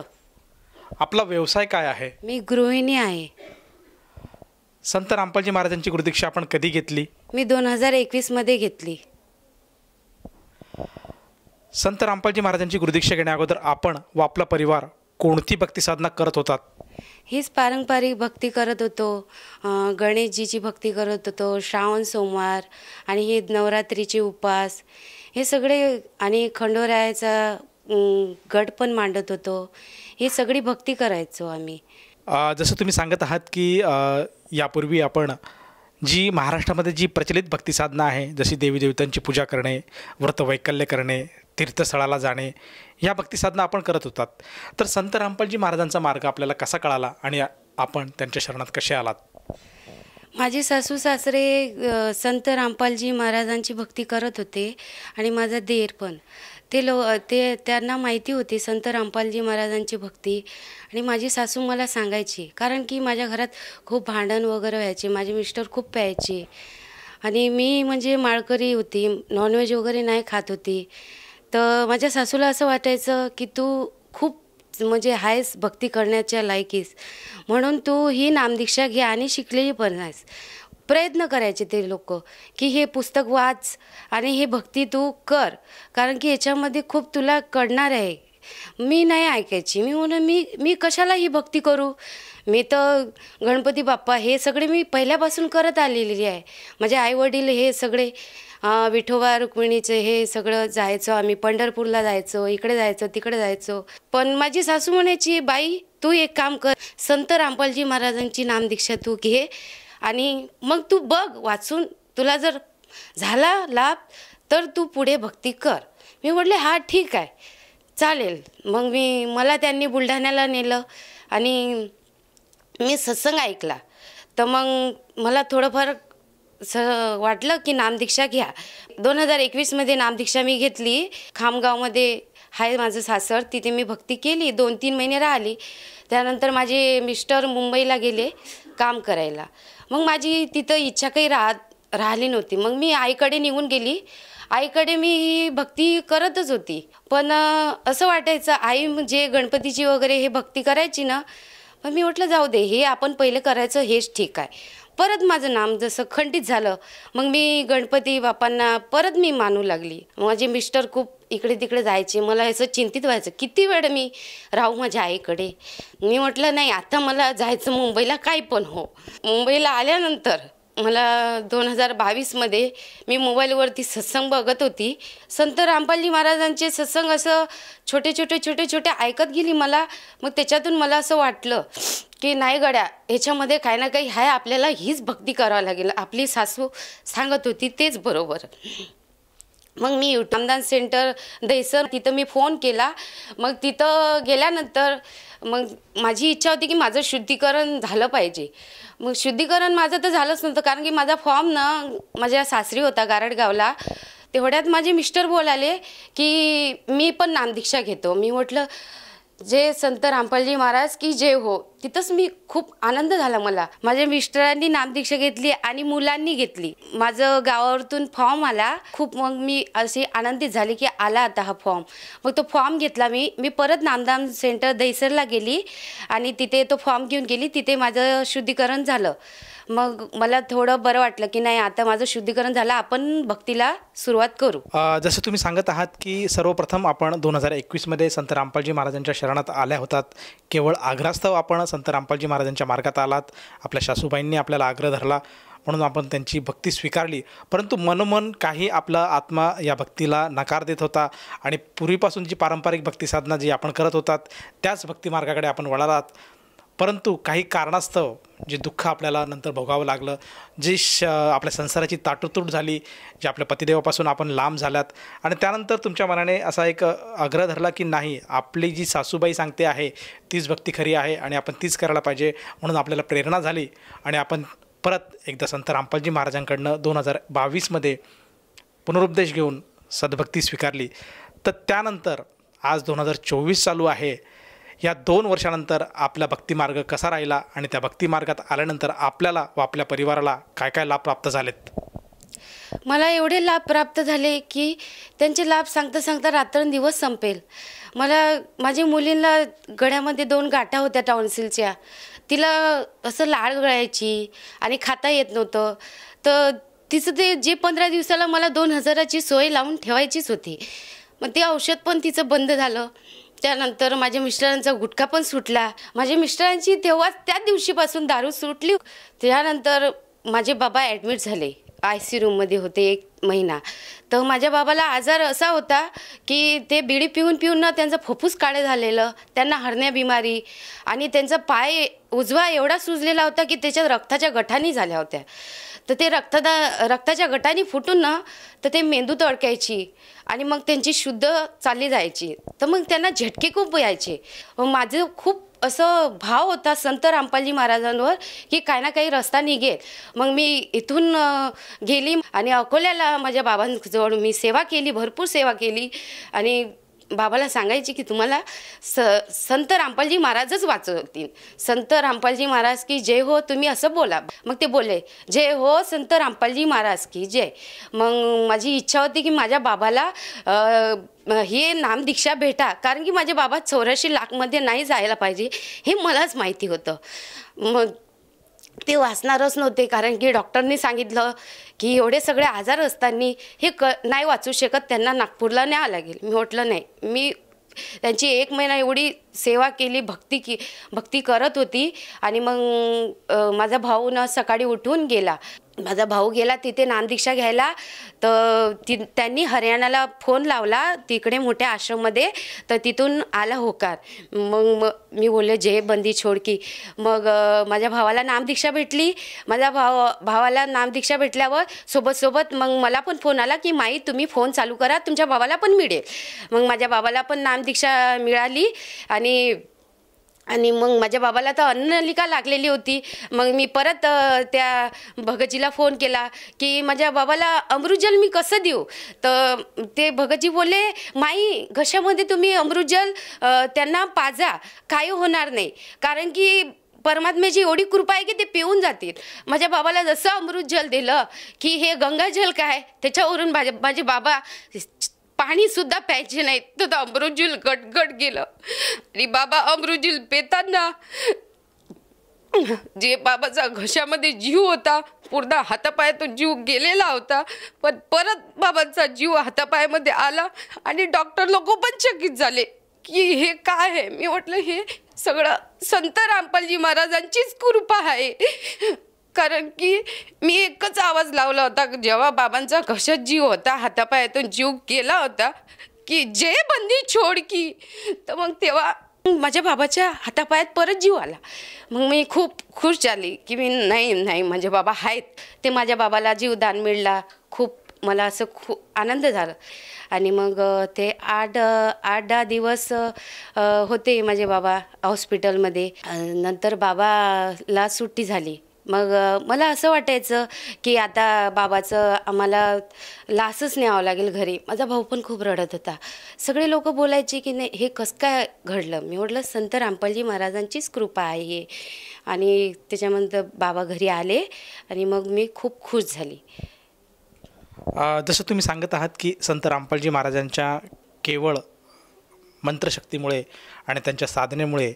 आपला व्यवसाय काय आहे? मी गृहिणी आहे. संत रामपालजी महाराजांची गुरुदीक्षा आपण कधी घेतली? मी 2021 मध्ये घेतली. संत रामपालजी महाराजांची गुरुदीक्षा घेण्या अगोदर आपण व आपला परिवार कोणती भक्ती साधना करत होतात? हीच पारंपरिक भक्ती करत होतो. गणेशजीची भक्ती करत होतो, श्रावण सोमवार आणि हे नवरात्रीचे उपवास, हे सगळे, आणि खंडोरायाचा गट पण मांडत होतो. ही सगळी भक्ती करायचो आम्ही. जसं तुम्ही सांगत आहात की यापूर्वी आपण जी महाराष्ट्रामध्ये जी प्रचलित भक्ती साधना आहे, जशी देवी देवतांची पूजा करणे, व्रतवैकल्य करणे, तीर्थस्थळाला जाणे, ह्या भक्ती साधना आपण करत होतात. तर संत रामपालजी महाराजांचा मार्ग आपल्याला कसा कळाला आणि आपण त्यांच्या शरणात कसे आलात? माझे सासू सासरे संत रामपालजी महाराजांची भक्ती करत होते आणि माझा देर पण. त्यांना माहिती होती संत रामपालजी महाराजांची भक्ती, आणि माझी सासू मला सांगायची, कारण की माझ्या घरात खूप भांडण वगैरे व्हायचे, माझे मिस्टर खूप प्यायचे आणि मी म्हणजे माळकरी होती, नॉनव्हेज वगैरे नाही खात होती. तर माझ्या सासूला असं वाटायचं की तू खूप म्हणजे आहेस भक्ती करण्याच्या लायकीस, म्हणून तू ही नामदीक्षा घे आणि शिकलेली पण आहेस. प्रयत्न करायचे ते लोक की हे पुस्तक वाच आणि हे भक्ती तू कर, कारण की याच्यामध्ये खूप तुला कळणार आहे. मी नाही ऐकायची. मी म्हणून मी कशाला ही भक्ती करू. मी तर गणपती बाप्पा हे सगळे मी पहिल्यापासून करत आलेली आहे. माझे आईवडील हे सगळे विठोबा रुक्मिणीचे हे सगळं जायचो आम्ही, पंढरपूरला जायचो, इकडे जायचो तिकडे जायचो. पण माझी सासू म्हणायची, बाई तू एक काम कर, संत रामपालजी महाराजांची नामदीक्षा तू घे आणि मग तू बघ वाचून, तुला जर झाला लाभ तर तू पुढे भक्ती कर. मी म्हटले हा ठीक आहे चालेल. मग मला त्यांनी बुलढाण्याला नेलं आणि मी सत्संग ऐकला. तर मग मला थोडंफार वाटलं की नामदीक्षा घ्या. 2021मध्ये नामदीक्षा मी घेतली. खामगावमध्ये आहे माझं सासर, तिथे मी भक्ती केली. 2-3 महिने राहिली. त्यानंतर माझे मिस्टर मुंबईला गेले काम करायला. मग माझी तिथं इच्छा काही राहिली नव्हती. मग मी आईकडे निघून गेली. आईकडे मी भक्ती करतच होती, पण असं वाटायचं आई म्हणजे गणपतीची वगैरे हे भक्ती करायची ना, पण मी म्हटलं जाऊ दे, हे आपण पहिले करायचं हेच ठीक आहे. परत माझं नाम जसं खंडित झालं, मग मी गणपती बाप्पांना परत मी मानू लागली. माझे मिस्टर खूप इकडे तिकडे जायचे. मला असं चिंतित व्हायचं किती वेळ मी राहू माझ्या आईकडे. मी म्हटलं नाही, आता मला जायचं मुंबईला, काही पण हो. मुंबईला आल्यानंतर मला 2022मध्ये मी मोबाईलवरती सत्संग बघत होती. संत रामपालजी महाराजांचे सत्संग असं छोटे छोटे ऐकत गेली मला. मग त्याच्यातून मला असं वाटलं की नाही गड्या, ह्याच्यामध्ये काही ना काही आहे, आपल्याला हीच भक्ती करावं लागेल. आपली सासू सांगत होती तेच बरोबर. मग मी रामदान सेंटर दहिसर तिथं मी फोन केला. मग तिथं गेल्यानंतर मग माझी इच्छा होती की माझं शुद्धीकरण झालं पाहिजे. मग शुद्धीकरण माझं तर झालंच नव्हतं, कारण की माझा फॉर्म ना माझ्या सासरी होता गारडगावला. तेवढ्यात माझे मिस्टर बोलाले की मी पण नामदीक्षा घेतो. मी म्हटलं जे संत रामपालजी महाराज की जय हो. तिथंच मी खूप आनंद झाला मला. माझ्या मिस्टरांनी नामदीक्षा घेतली आणि मुलांनी घेतली. माझं गावावरतून फॉर्म आला खूप. मग मी अशी आनंदित झाली की आला आता हा फॉर्म. मग तो फॉर्म घेतला मी परत नामदान सेंटर दहिसरला गेली आणि तिथे तो फॉर्म घेऊन गेली. तिथे माझं शुद्धीकरण झालं. मग मला थोडं बरं वाटलं की नाही, आता माझं शुद्धीकरण झालं, आपण भक्तीला सुरुवात करू. जसं तुम्ही सांगत आहात की सर्वप्रथम आपण 2021मध्ये संत रामपालजी महाराजांच्या शरणात आल्या होतात. केवळ आग्रहास्तव आपण संत रामपालजी महाराजांच्या मार्गात आलात. आपल्या सासूबाईंनी आपल्याला आग्रह धरला म्हणून आपण त्यांची भक्ती स्वीकारली. परंतु मनोमन काही आपला आत्मा या भक्तीला नकार देत होता आणि पूर्वीपासून जी पारंपरिक भक्ती साधना जी आपण करत होतात त्याच भक्ती मार्गाकडे आपण वळालात. परंतु काही कारणास्तव जे दुःख आपल्याला नंतर भोगावं लागलं, जी आपल्या संसाराची ताटूतूट झाली, जे आपल्या पतिदेवापासून आपण लांब झाल्यात आणि त्यानंतर तुमच्या मनाने असा एक आग्रह धरला की नाही, आपली जी सासूबाई सांगते आहे तीच भक्ती खरी आहे आणि आपण तीच करायला पाहिजे. म्हणून आपल्याला प्रेरणा झाली आणि आपण परत एकदा संत रामपालजी महाराजांकडनं 2022मध्ये पुनरुपदेश घेऊन सद्भक्ती स्वीकारली. तर त्यानंतर आज 2024 चालू आहे. या 2 वर्षानंतर आपला भक्तिमार्ग कसा राहिला आणि त्या भक्तिमार्गात आल्यानंतर आपल्याला व आपल्या परिवाराला काय काय लाभ प्राप्त झालेत? मला एवढे लाभ प्राप्त झाले की त्यांचे लाभ सांगता सांगता रात्रंदिवस संपेल. मला माझ्या मुलींना गळ्यामध्ये 2 गाठा होत्या टॉन्सिलच्या. तिला असं लाळ गळायची आणि खाता येत नव्हतं. तर तिचं ते जे 15 दिवसाला मला 2000ची सोय लावून ठेवायचीच होती. मग ते औषध पण तिचं बंद झालं. त्यानंतर माझ्या मिस्टरांचा गुटखा पण सुटला. माझ्या मिस्टरांची तेव्हाच त्या दिवशीपासून दारू सुटली. त्यानंतर माझे बाबा ॲडमिट झाले, IC रूममध्ये होते 1 महिना. तर माझ्या बाबाला आजार असा होता की ते बिडी पिऊन पिऊन ना त्यांचं फुफ्फुस काळे झालेलं, त्यांना हरण्या बिमारी आणि त्यांचा पाय उजवा एवढा सुजलेला होता की त्याच्यात रक्ताच्या गठानी झाल्या होत्या. तर ते रक्ताच्या गटानी फुटून ना तर ते मेंदूत अडकायची आणि मग त्यांची शुद्ध चालली जायची. तर मग त्यांना झटके खूप यायचे. माझं खूप असं भाव होता संत रामपालजी महाराजांवर की काही ना काही रस्ता निघेल. मग मी इथून गेली आणि अकोल्याला माझ्या बाबांजवळ मी सेवा केली, भरपूर सेवा केली आणि बाबाला सांगायची की तुम्हाला संत रामपालजी महाराजच वाचवतील, संत रामपालजी महाराज की जय हो, तुम्ही असं बोला. मग ते बोलले जय हो संत रामपालजी महाराज की जय. मग माझी इच्छा होती की माझ्या बाबाला हे नामदीक्षा भेटा, कारण की माझे बाबा 84 लाखमध्ये नाही जायला पाहिजे हे मलाच माहिती होतं. मग ते वाचणारच नव्हते, कारण की डॉक्टरनी सांगितलं की एवढे सगळे आजार असताना हे नाही वाचू शकत, त्यांना नागपूरला न्यावं लागेल. मी म्हटलं नाही, मी त्यांची 1 महिना एवढी सेवा केली, भक्ती करत होती. आणि मग माझा भाऊ ना सकाळी उठून गेला, माझा भाऊ गेला तिथे नामदीक्षा घ्यायला. तर त्यांनी हरियाणाला फोन लावला तिकडे मोठ्या आश्रममध्ये, तर तिथून आला होकार. मग मी बोलले जय बंदी छोड की. मग माझ्या भावाला नामदीक्षा भेटली. माझ्या भावाला नामदीक्षा भेटल्यावर सोबत मग मला पण फोन आला की माई तुम्ही फोन चालू करा, तुमच्या भावाला पण मिळेल. मग माझ्या भावाला पण नामदीक्षा मिळाली. आणि मग माझ्या बाबाला तर अन्ननलिका लागलेली होती. मग मी परत त्या भगतजीला फोन केला की माझ्या बाबाला अमृतजल मी कसं देऊ. तर ते भगतजी बोलले माई घशामध्ये तुम्ही अमृतजल त्यांना पाजा, काही होणार नाही, कारण की परमात्म्याची एवढी कृपा आहे की ते पिऊन जातील. माझ्या बाबाला जसं अमृतजल दिलं की हे गंगाजल काय, त्याच्यावरून माझे बाबा पाणी सुद्धा प्यायचे नाही, तर अमृतजल गटगट गेलं. आणि बाबा अमृतजल पेताना जे बाबाचा घशामध्ये जीव होता, पूर्ण हातापायातून जीव गेलेला होता, पण परत बाबांचा जीव हातापायामध्ये आला. आणि डॉक्टर लोक पण चकित झाले की हे काय आहे. मी म्हटलं हे सगळं संत रामपालजी महाराजांचीच कृपा आहे, कारण की मी एकच आवाज लावला होता जेव्हा बाबांचा घशात जीव होता, हातापायातून जीव गेला होता की जय बंदी छोड की. तर मग तेव्हा माझ्या बाबाच्या हातापायात परत जीव आला. मग मी खूप खुश झाली की मी नाही माझे बाबा आहेत. ते माझ्या बाबाला जीवदान मिळाला, खूप मला असं खूप आनंद झाला. आणि मग ते 8-10 दिवस होते माझे बाबा हॉस्पिटलमध्ये. नंतर बाबाला सुट्टी झाली. मग मला असं वाटायचं की आता बाबाचं आम्हाला लासच न्यावं लागेल घरी. माझा भाऊ पण खूप रडत होता. सगळे लोक बोलायचे की नाही हे कसं काय घडलं. मी म्हटलं संत रामपालजी महाराजांचीच कृपा आहे. आणि त्याच्यानंतर बाबा घरी आले आणि मग मी खूप खुश झाली. जसं तुम्ही सांगत आहात की संत रामपालजी महाराजांच्या केवळ मंत्रशक्तीमुळे आणि त्यांच्या साधनेमुळे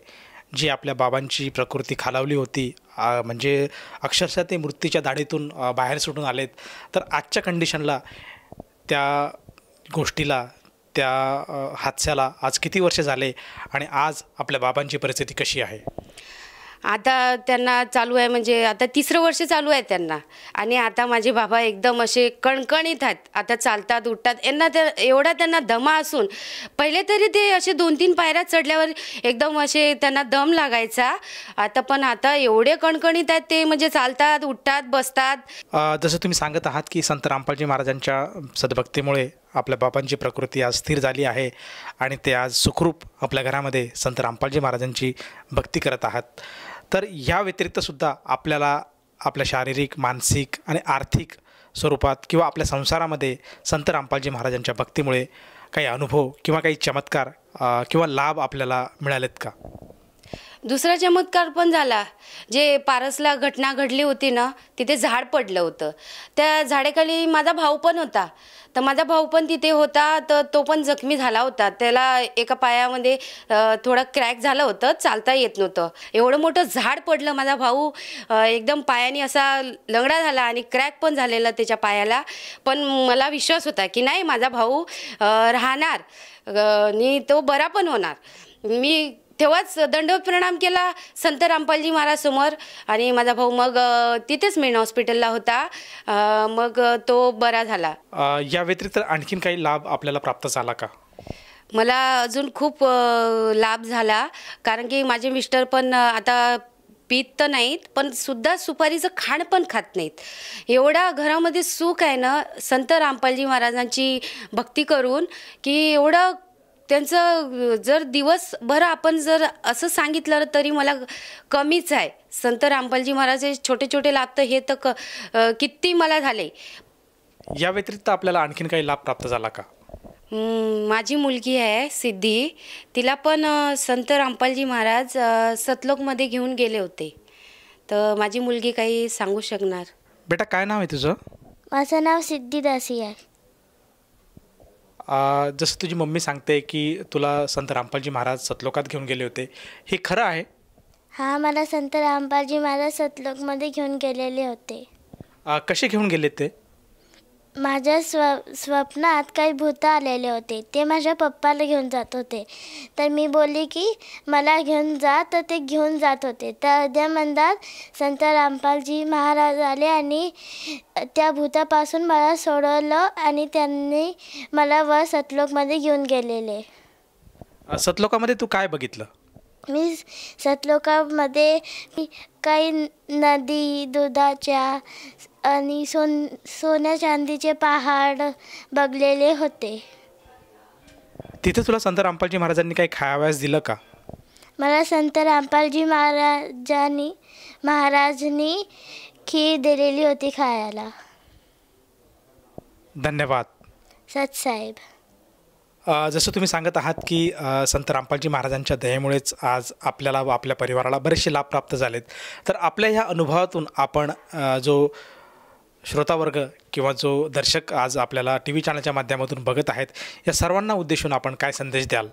जी आपल्या बाबांची प्रकृती खालावली होती, म्हणजे अक्षरशः ते मृत्यूच्या दाढीतून बाहेर सुटून आलेत. तर आजच्या कंडिशनला, त्या गोष्टीला, त्या हादस्याला आज किती वर्ष झाले आणि आज आपल्या बाबांची परिस्थिती कशी आहे? आता त्यांना चालू आहे, म्हणजे आता 3रं वर्ष चालू आहे त्यांना. आणि आता माझे बाबा एकदम असे कणकणीत आहेत. आता चालतात, उठतात. एवढा त्यांना दमा असून पहिले तरी ते असे 2-3 पायऱ्या चढल्यावर एकदम असे त्यांना दम लागायचा. आता एवढे कणकणीत आहेत ते, म्हणजे चालतात, उठतात, बसतात. जसं तुम्ही सांगत आहात की संत रामपालजी महाराजांच्या सद्भक्तीमुळे आपल्या बाबांची प्रकृती आज स्थिर झाली आहे आणि ते आज सुखरूप आपल्या घरामध्ये संत रामपालजी महाराजांची भक्ती करत आहात. तर या व्यतिरिक्तसुद्धा आपल्याला आपल्या शारीरिक, मानसिक आणि आर्थिक स्वरूपात किंवा आपल्या संसारामध्ये संत रामपालजी महाराजांच्या भक्तीमुळे काही अनुभव किंवा काही चमत्कार किंवा लाभ आपल्याला मिळालेत का? दुसरा चमत्कार पण झाला. जे पारसला घटना घडली होती ना, तिथे झाड पडलं होतं. त्या झाडाखाली माझा भाऊ पण होता. तर माझा भाऊ पण तिथे होता. तर तो पण जखमी झाला होता. त्याला एका पायामध्ये थोडं क्रॅक झालं होतं, चालता येत नव्हतं. एवढं मोठं झाड पडलं. माझा भाऊ एकदम पायाने असा लंगडा झाला आणि क्रॅक पण झालेला त्याच्या पायाला. पण मला विश्वास होता की नाही, माझा भाऊ राहणार आणि तो बरा पण होणार. मी तेव्हाच दंडवत प्रणाम केला संत रामपालजी महाराज समोर. आणि माझा भाऊ मग तिथेच मेन हॉस्पिटलला होता. मग तो बरा झाला. या व्यतिरिक्त आणखीन काही लाभ आपल्याला प्राप्त झाला का? मला अजून खूप लाभ झाला, कारण की माझे मिस्टर पण आता पीत तर नाहीत, पण सुद्धा सुपारीचं खाण पण खात नाहीत. एवढा घरामध्ये सुख आहे ना संत रामपालजी महाराजांची भक्ती करून, की एवढं त्यांचं जर दिवसभर आपण जर असं सांगितलं तरी मला कमीच आहे. संत रामपालजी महाराज छोटे छोटे लाभ तर हे तर किती मला झाले. या व्यतिरिक्त आपल्याला आणखीन काही लाभ प्राप्त झाला का? माझी मुलगी आहे सिद्धी, तिला पण संत रामपालजी महाराज सतलोकमध्ये घेऊन गेले होते. तर माझी मुलगी काही सांगू शकणार. बेटा काय नाव आहे तुझं? माझं नाव सिद्धी दासी आहे. जसं तुझी मम्मी सांगते की तुला संत रामपालजी महाराज सतलोकात घेऊन गेले होते, हे खरं आहे? हां, मला संत रामपालजी महाराज सतलोकमध्ये घेऊन गेलेले होते. कसे घेऊन गेले ते? माझ्या स्वप्नात काही भूत आलेले होते. ते माझ्या पप्पाला घेऊन जात होते. तर मी बोलली की मला घेऊन जा, तर ते घेऊन जात होते. तर अध्यामंदात संत रामपालजी महाराज आले आणि त्या भूतापासून मला सोडवलं आणि त्यांनी मला वर सतलोकमध्ये घेऊन गेलेले. सतलोकामध्ये तू काय बघितलं? मी सतलोकामध्ये काही नदी, दुधाच्या आणि सोन्या चांदीचे पहाड बघलेले होते. तिथे तुला संत रामपालजी महाराजांनी काही खायावयास दिलं का? मला संत रामपालजी महाराजांनी खीर दिलेली होती खायला. धन्यवाद सतसाहेब. जसं तुम्ही सांगत आहात की संत रामपालजी महाराजांच्या दयेमुळेच आज आपल्याला व आपल्या परिवाराला बरेचसे लाभ प्राप्त झालेत. तर आपल्या ह्या अनुभवातून आपण जो श्रोतावर्ग किंवा जो दर्शक आज आपल्याला टी व्ही चॅनलच्या माध्यमातून बघत आहेत, या सर्वांना उद्देशून आपण काय संदेश द्याल?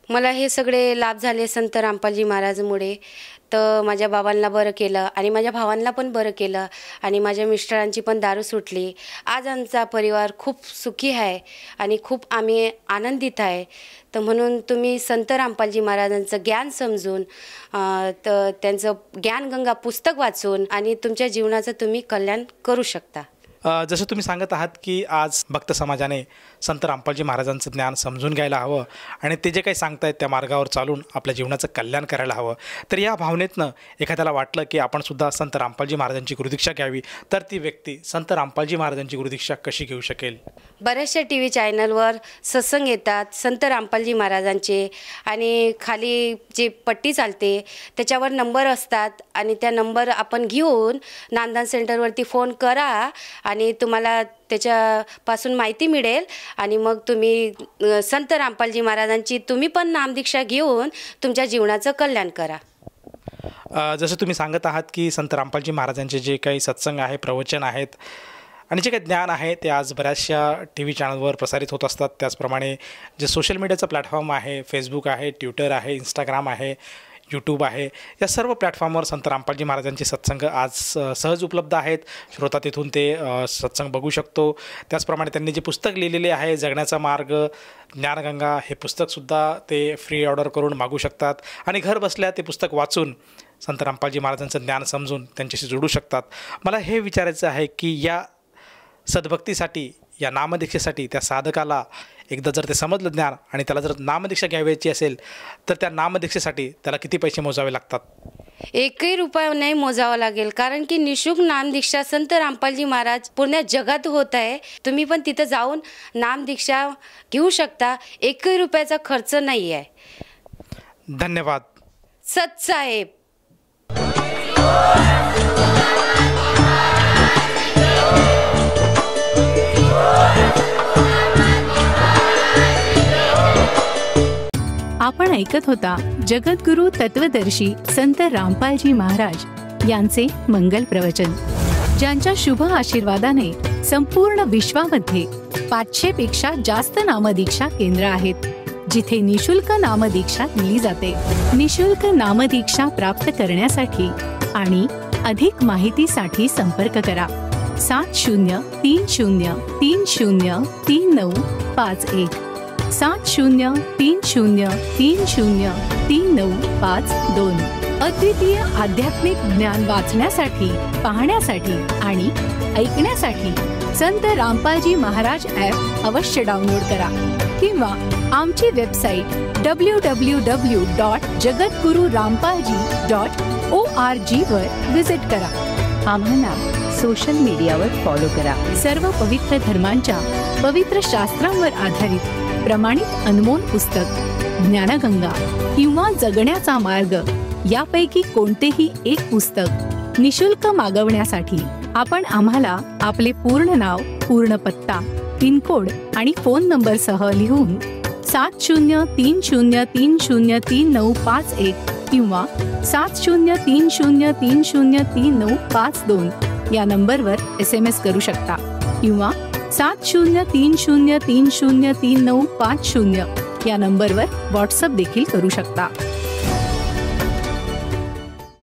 मला हे सगळे लाभ झाले संत रामपालजी महाराजमुळे. तर माझ्या बाबांना बरं केलं आणि माझ्या भावांना पण बरं केलं आणि माझ्या मिस्टरांची पण दारू सुटली. आज आमचा परिवार खूप सुखी आहे आणि खूप आम्ही आनंदित आहे. तर म्हणून तुम्ही संत रामपालजी महाराजांचं ज्ञान समजून, तर त्यांचं ज्ञानगंगा पुस्तक वाचून आणि तुमच्या जीवनाचं तुम्ही कल्याण करू शकता. जसं तुम्ही सांगत आहात की आज भक्त समाजाने संत रामपालजी महाराजांचं ज्ञान समजून घ्यायला हवं आणि ते जे काही सांगतायत त्या मार्गावर चालून आपल्या जीवनाचं कल्याण करायला हवं. तर या भावनेतनं एखाद्याला वाटलं की आपण सुद्धा संत रामपालजी महाराजांची गुरुदीक्षा घ्यावी, तर ती व्यक्ती संत रामपालजी महाराजांची गुरुदीक्षा कशी घेऊ शकेल? बऱ्याचशा टी व्ही चॅनलवर सत्संग येतात संत रामपालजी महाराजांचे आणि खाली जे पट्टी चालते त्याच्यावर नंबर असतात आणि त्या नंबर आपण घेऊन नामदान सेंटरवरती फोन करा आणि तुम्हाला त्याच्यापासून माहिती मिळेल आणि मग तुम्ही संत रामपालजी महाराजांची तुम्ही पण नामदीक्षा घेऊन तुमच्या जीवनाचं कल्याण करा. जसं तुम्ही सांगत आहात की संत रामपालजी महाराजांचे जे काही सत्संग आहे, प्रवचन आहेत आणि जे काही ज्ञान आहे ते आज बऱ्याचशा टी व्ही चॅनलवर प्रसारित होत असतात. त्याचप्रमाणे जे सोशल मीडियाचं प्लॅटफॉर्म आहे, फेसबुक आहे, ट्विटर आहे, इंस्टाग्राम आहे, यूट्यूब आहे, या सर्व प्लॅटफॉर्मवर संत रामपालजी महाराजांचे सत्संग आज सहज उपलब्ध आहेत. श्रोता तिथून ते सत्संग बघू शकतो. त्याचप्रमाणे त्यांनी जे पुस्तक लिहिलेले आहे जगण्याचा मार्ग, ज्ञानगंगा, हे पुस्तकसुद्धा ते फ्री ऑर्डर करून मागू शकतात आणि घर बसल्या ते पुस्तक वाचून संत रामपालजी महाराजांचं ज्ञान समजून त्यांच्याशी जोडू शकतात. मला हे विचारायचं आहे की या सद्भक्तीसाठी, या नामदीक्षेसाठी त्या साधकाला एकदा जर ते समजलं ज्ञान आणि त्याला जर नामदीक्षा घ्यायची असेल तर त्या नामदीक्षेसाठी त्याला किती पैसे मोजावे लागतात? 1 रुपया नाही मोजावा लागेल, कारण की निःशुल्क नामदीक्षा संत रामपालजी महाराज पूर्ण जगात होत आहे. तुम्ही पण तिथं जाऊन नामदीक्षा घेऊ शकता. 1 रुपयाचा खर्च नाही आहे. धन्यवाद सतसाहेब. आपण ऐकत होता जगद्गुरु तत्वदर्शी संत रामपालजी महाराज यांचे मंगल प्रवचन, ज्यांच्या शुभ आशीर्वादाने संपूर्ण विश्वामध्ये 500 पेक्षा जास्त नामदीक्षा केंद्र आहेत, जिथे निशुल्क नामदीक्षा दिली जाते. निशुल्क नामदीक्षा प्राप्त करण्यासाठी आणि अधिक माहितीसाठी संपर्क करा 7030303951 7030303952. अद्वितीय आध्यात्मिक ज्ञान वाचण्यासाठी, पाहण्यासाठी आणि ऐकण्यासाठी संत रामपालजी महाराज ॲप अवश्य डाउनलोड करा किंवा आमची वेबसाईट www.jagadgururampalji.org वर व्हिजिट करा. आम्हाला सोशल मीडियावर फॉलो करा. सर्व पवित्र धर्मांच्या पवित्र शास्त्रांवर आधारित प्रमाणित अनमोल पुस्तक ज्ञानगंगा किंवा जगण्याचा मार्ग यापैकी कोणतेही एक पुस्तक निशुल्क मागवण्यासाठी आपण आम्हाला आपले पूर्ण नाव, पूर्ण पत्ता पिनकोड आणि फोन नंबरसह लिहून 7030303951 किंवा 7030303952 या नंबरवर SMS करू शकता किंवा 7030303950 या नंबरवर व्हॉट्सअप देखील करू शकता.